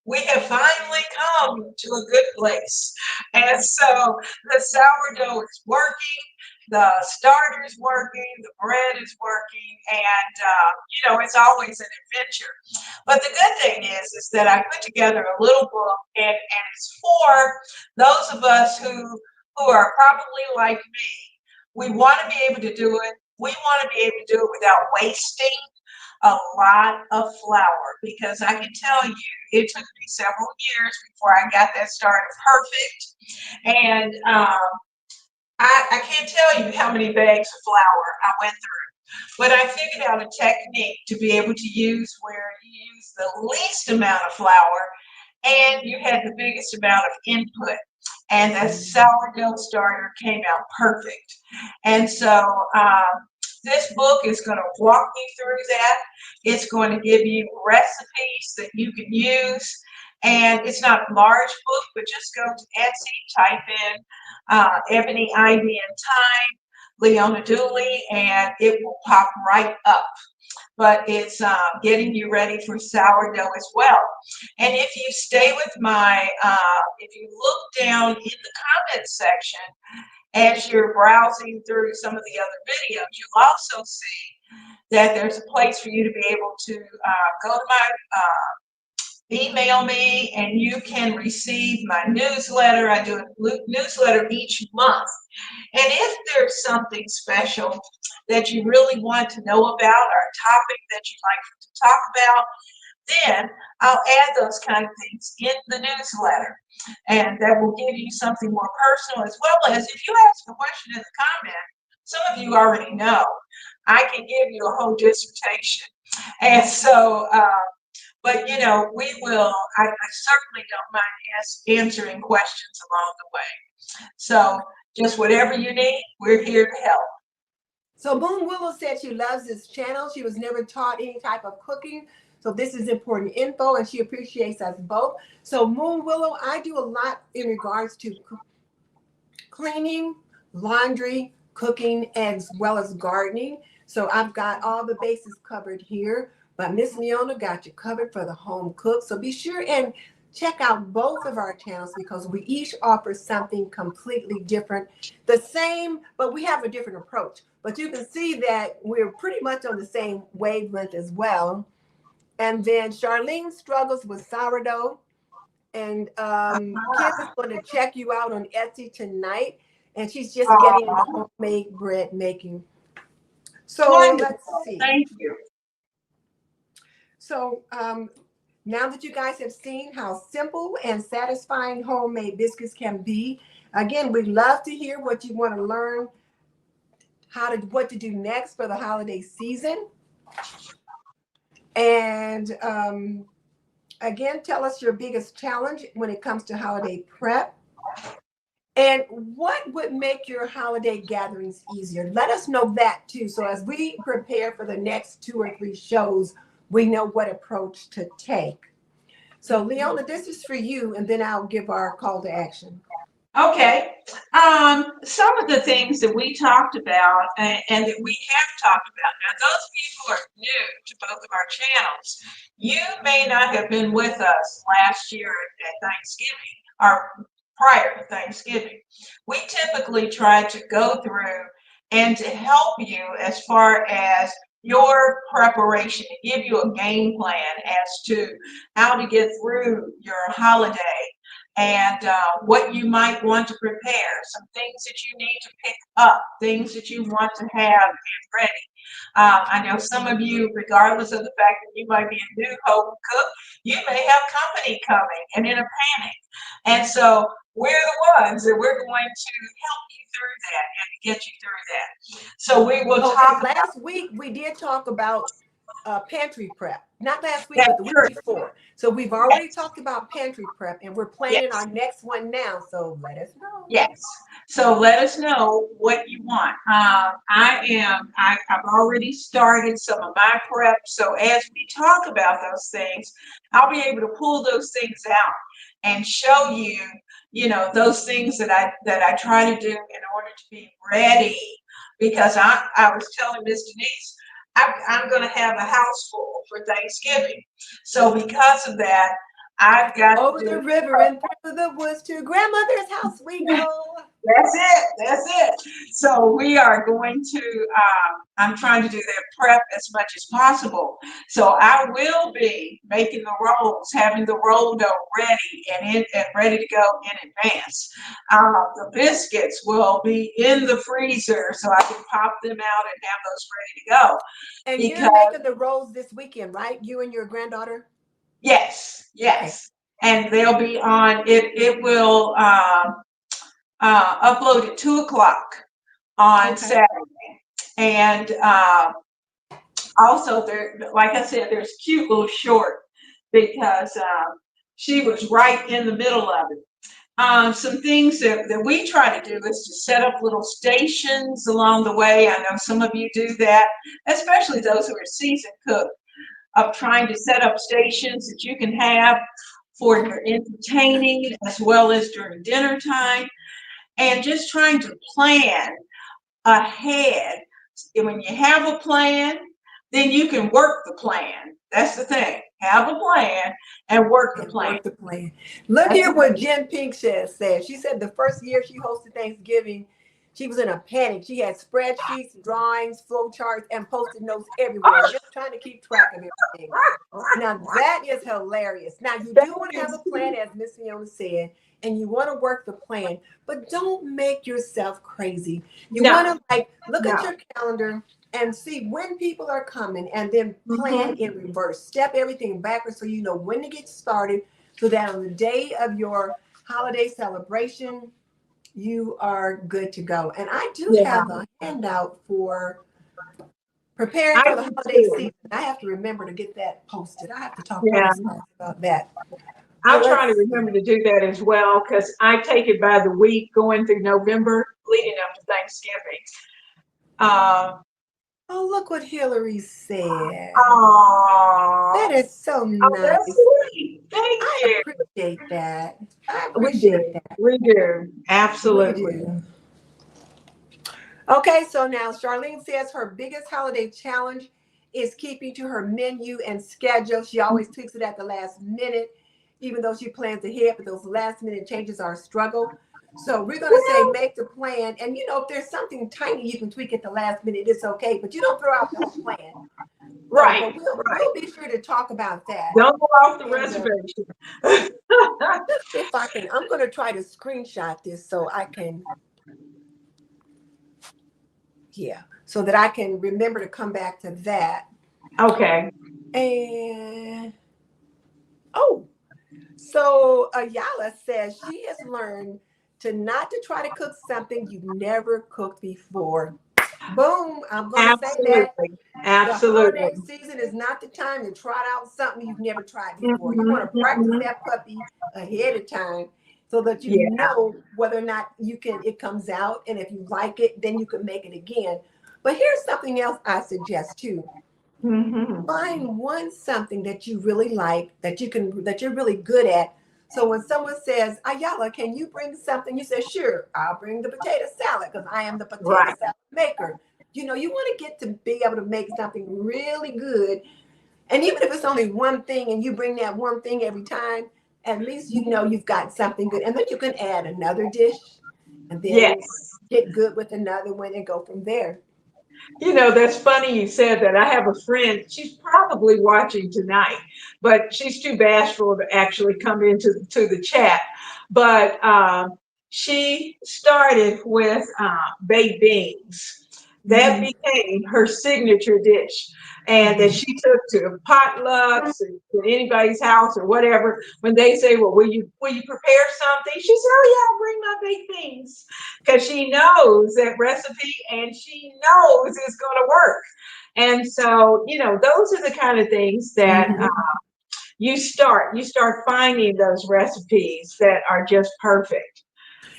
Speaker 2: we have finally come to a good place. And so the sourdough is working. The starter's working, the bread is working, and it's always an adventure. But the good thing is that I put together a little book, and it's for those of us who are probably like me. We want to be able to do it. We want to be able to do it without wasting a lot of flour, because I can tell you, it took me several years before I got that started perfect, and I can't tell you how many bags of flour I went through, but I figured out a technique to be able to use where you use the least amount of flour and you had the biggest amount of input. And the sourdough starter came out perfect. And so this book is going to walk you through that. It's going to give you recipes that you can use. And it's not a large book, but just go to Etsy, type in Ebony, Ivy, and Time, Leona Dooley, and it will pop right up. But it's getting you ready for sourdough as well. And if you stay with if you look down in the comments section as you're browsing through some of the other videos, you'll also see that there's a place for you to be able to go to my email me, and you can receive my newsletter. I do a newsletter each month. And if there's something special that you really want to know about, or a topic that you'd like to talk about, then I'll add those kind of things in the newsletter. And that will give you something more personal, as well as if you ask a question in the comment, some of you already know, I can give you a whole dissertation. And so, but we will, I certainly don't mind answering questions along the way. So just whatever you need, we're here to help.
Speaker 1: So Moon Willow said she loves this channel. She was never taught any type of cooking. So this is important info, and she appreciates us both. So Moon Willow, I do a lot in regards to cleaning, laundry, cooking, as well as gardening. So I've got all the bases covered here, but Miss Leona got you covered for the home cook. So be sure and check out both of our channels because we each offer something completely different. The same, but we have a different approach. But you can see that we're pretty much on the same wavelength as well. And then Charlene struggles with sourdough. And Kim is going to check you out on Etsy tonight. And she's just getting into homemade bread making. So let's see.
Speaker 2: Thank you.
Speaker 1: So now that you guys have seen how simple and satisfying homemade biscuits can be, again, we'd love to hear what you want to learn, what to do next for the holiday season. And again, tell us your biggest challenge when it comes to holiday prep. And what would make your holiday gatherings easier? Let us know that too. So as we prepare for the next 2 or 3 shows, we know what approach to take. So Leona, this is for you, and then I'll give our call to action.
Speaker 2: Okay. Some of the things that we talked about and that we have talked about. Now, those of you who are new to both of our channels, you may not have been with us last year at Thanksgiving or prior to Thanksgiving. We typically try to go through and to help you as far as your preparation, to give you a game plan as to how to get through your holiday and what you might want to prepare, some things that you need to pick up, things that you want to have ready. I know some of you, regardless of the fact that you might be a new home cook, you may have company coming and in a panic. And so we're the ones that we're going to help you through that and to get you through that. So we will talk.
Speaker 1: Last week, we did talk about pantry prep. Not last week, but the week before. So we've already talked about pantry prep, and we're planning our next one now. So let us know.
Speaker 2: Yes. So let us know what you want. I've already started some of my prep. So as we talk about those things, I'll be able to pull those things out and show you, those things that I try to do in order to be ready. Because I was telling Miss Denise, I'm going to have a house full for Thanksgiving. So because of that, I've got
Speaker 1: over the river and through the woods to grandmother's house we go.
Speaker 2: That's it. So we are going to, I'm trying to do that prep as much as possible. So I will be making the rolls, having the roll dough ready and ready to go in advance. The biscuits will be in the freezer so I can pop them out and have those ready to go.
Speaker 1: And you're making the rolls this weekend, right? You and your granddaughter?
Speaker 2: Yes. Okay. And they'll be on, it will, upload at 2:00 on Saturday. And also there, like I said, there's a cute little short because she was right in the middle of it. Some things that we try to do is to set up little stations along the way. I know some of you do that, especially those who are seasoned cooks, of trying to set up stations that you can have for your entertaining as well as during dinner time. And just trying to plan ahead. And when you have a plan, then you can work the plan. That's the thing. Have a plan and work the plan.
Speaker 1: Look here what Jen Pink said. She said the first year she hosted Thanksgiving, she was in a panic. She had spreadsheets, drawings, flow charts, and post-it notes everywhere, just trying to keep track of everything. Now that is hilarious. Now you do want to have a plan, as Miss Leona said, and you want to work the plan, but don't make yourself crazy. You want to look at your calendar and see when people are coming and then plan in reverse. Step everything backwards so you know when to get started so that on the day of your holiday celebration, you are good to go. And I do have a handout for preparing for the holiday season. I have to remember to get that posted. I have to talk about that.
Speaker 2: I'll try to remember to do that as well because I take it by the week going through November, leading up to Thanksgiving.
Speaker 1: Oh, look what Hillary said.
Speaker 2: That
Speaker 1: is so nice.
Speaker 2: That's sweet. Thank you.
Speaker 1: I appreciate that. I appreciate that.
Speaker 2: We do. Absolutely.
Speaker 1: We do. Okay, so now Charlene says her biggest holiday challenge is keeping to her menu and schedule. She always tweaks it at the last minute, even though she plans ahead, but those last minute changes are a struggle. So we're going to say
Speaker 2: Well,
Speaker 1: make the plan. And you know, if there's something tiny you can tweak at the last minute, it's okay, but you don't throw out the whole plan. So, but
Speaker 2: right, right.
Speaker 1: we'll be sure to talk about that.
Speaker 2: Don't go off the
Speaker 1: And
Speaker 2: reservation.
Speaker 1: let's see if I can. I'm going to try to screenshot this so I can, yeah, so that I can remember to come back to that.
Speaker 2: Okay.
Speaker 1: And oh, so Ayala says she has learned to not to try to cook something you've never cooked before. Boom! I'm going to say that
Speaker 2: Absolutely.
Speaker 1: the
Speaker 2: Absolutely.
Speaker 1: holiday season is not the time to try out something you've never tried before. You want
Speaker 2: Mhm,
Speaker 1: to practice
Speaker 2: mhm.
Speaker 1: that puppy ahead of time so that you
Speaker 2: Yeah.
Speaker 1: know whether or not you can it comes out, and if you like it, then you can make it again. But here's something else I suggest too.
Speaker 2: Mhm.
Speaker 1: Find one something that you really like that you're really good at. So when someone says, Ayala, can you bring something? You say, sure, I'll bring the potato salad because I am the potato
Speaker 2: Right.
Speaker 1: salad maker. You know, you want to get to be able to make something really good. And even if it's only one thing and you bring that one thing every time, at least you know you've got something good. And then you can add another dish and then
Speaker 2: Yes.
Speaker 1: get good with another one and go from there.
Speaker 2: That's funny you said that. I have a friend, she's probably watching tonight, but she's too bashful to actually come into to the chat. But she started with baked beans. That
Speaker 1: Mm-hmm.
Speaker 2: became her signature dish. And that
Speaker 1: Mm-hmm.
Speaker 2: she took to potlucks and to anybody's house or whatever. When they say, "Well, will you prepare something?" She said, "Oh yeah, I'll bring my baked beans," because she knows that recipe and she knows it's going to work. And so, those are the kind of things that
Speaker 1: Mm-hmm.
Speaker 2: you start finding those recipes that are just perfect.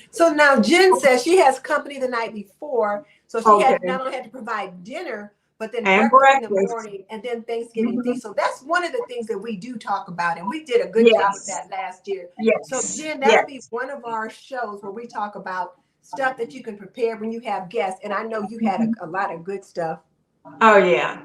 Speaker 1: So now Jen says she has company the night before, so she had
Speaker 2: Okay.
Speaker 1: not only had to provide dinner, but then
Speaker 2: And
Speaker 1: breakfast in the
Speaker 2: breakfast.
Speaker 1: morning, and then Thanksgiving
Speaker 2: Mhm.
Speaker 1: feast. So that's one of the things that we do talk about, and we did a good job with
Speaker 2: Yes.
Speaker 1: that last year. So
Speaker 2: Yes.
Speaker 1: Jen, that'll be
Speaker 2: Yes.
Speaker 1: one of our shows where we talk about stuff that you can prepare when you have guests. And I know you had
Speaker 2: Mhm.
Speaker 1: a lot of good stuff.
Speaker 2: Oh yeah.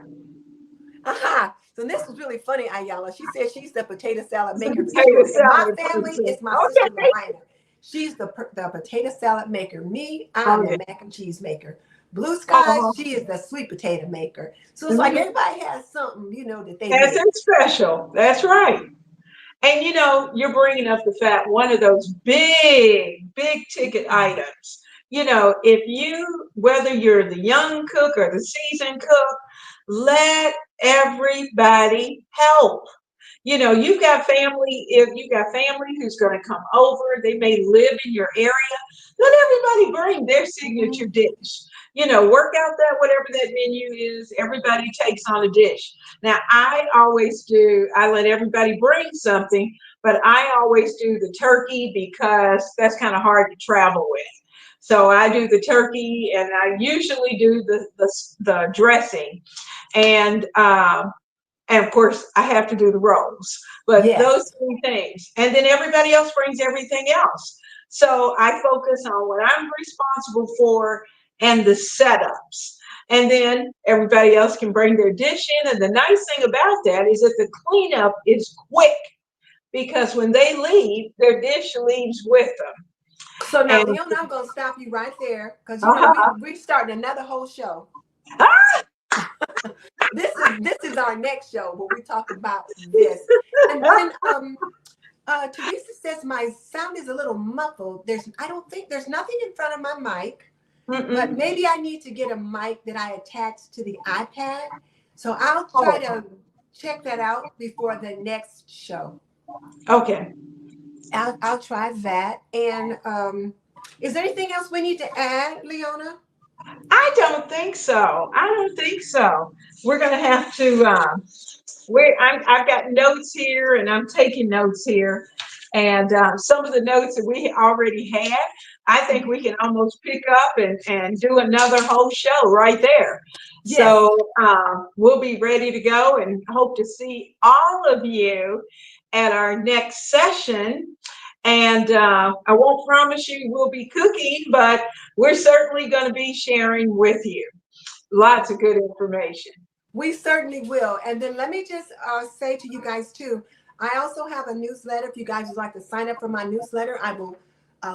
Speaker 1: Aha. So this was really funny, Ayala. She said she's the potato salad
Speaker 2: It's a
Speaker 1: maker for
Speaker 2: potato
Speaker 1: sure. In my
Speaker 2: salad
Speaker 1: family,
Speaker 2: person.
Speaker 1: it's my sister
Speaker 2: Okay.
Speaker 1: Lorena. She's the potato salad maker. Me, I'm
Speaker 2: Oh
Speaker 1: the
Speaker 2: yeah.
Speaker 1: mac and cheese maker. Blue Skies,
Speaker 2: Oh.
Speaker 1: she is the sweet potato maker. So it's like
Speaker 2: Mhm.
Speaker 1: everybody has something, that they
Speaker 2: That's
Speaker 1: make.
Speaker 2: it special. That's right. And you're bringing up the fact one of those big, big ticket items. If whether you're the young cook or the seasoned cook, let everybody help. If you've got family who's going to come over, they may live in your area, let everybody bring their signature
Speaker 1: Mhm.
Speaker 2: dish. Work out that whatever that menu is, everybody takes on a dish. Now, I let everybody bring something, but I always do the turkey because that's kind of hard to travel with. So I do the turkey, and I usually do the dressing, and of course I have to do the rolls. But those
Speaker 1: Yes.
Speaker 2: three things, and then everybody else brings everything else. So I focus on what I'm responsible for and the setups. And then everybody else can bring their dish in. And the nice thing about that is that the cleanup is quick because when they leave, their dish leaves with them.
Speaker 1: So now,
Speaker 2: And
Speaker 1: Leona, I'm gonna stop you right there because
Speaker 2: uh-huh.
Speaker 1: we starting another whole show.
Speaker 2: Ah!
Speaker 1: This is our next show where we talk about this. And then Teresa says my sound is a little muffled. I don't think there's nothing in front of my mic, but
Speaker 2: Mm-mm.
Speaker 1: maybe I need to get a mic that I attach to the iPad. So I'll try
Speaker 2: Oh,
Speaker 1: to check that out before the next show.
Speaker 2: okay.
Speaker 1: I'll try that. And is there anything else we need to add, Leona?
Speaker 2: I don't think so. I don't think so. We're going to have to. I've got notes here, and I'm taking notes here, and some of the notes that we already had, I think we can almost pick up and do another whole show right there.
Speaker 1: Yes.
Speaker 2: So we'll be ready to go, and hope to see all of you at our next session. And I won't promise you we'll be cooking, but we're certainly going to be sharing with you lots of good information.
Speaker 1: We certainly will. And then let me just say to you guys too, I also have a newsletter. If you guys would like to sign up for my newsletter, I will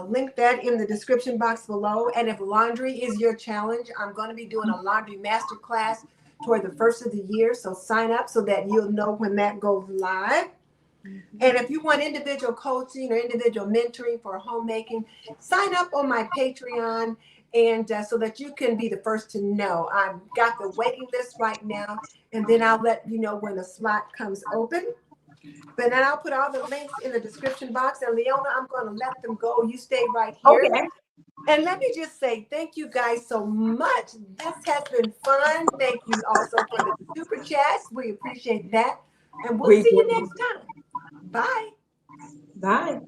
Speaker 1: link that in the description box below. And if laundry is your challenge, I'm going to be doing a laundry master class toward the first of the year. So sign up so that you'll know when that goes live. And if you want individual coaching or individual mentoring for homemaking, sign up on my Patreon, and so that you can be the first to know. I've got the waiting list right now, and then I'll let you know when a slot comes open. But then I'll put all the links in the description box. And Leona, I'm going to let them go. You stay right here.
Speaker 2: Okay.
Speaker 1: And let me just say thank you guys so much. This has been fun. Thank you also for the super chats. We appreciate that. And we'll
Speaker 2: We
Speaker 1: see you
Speaker 2: do.
Speaker 1: next time. Bye.
Speaker 2: Bye.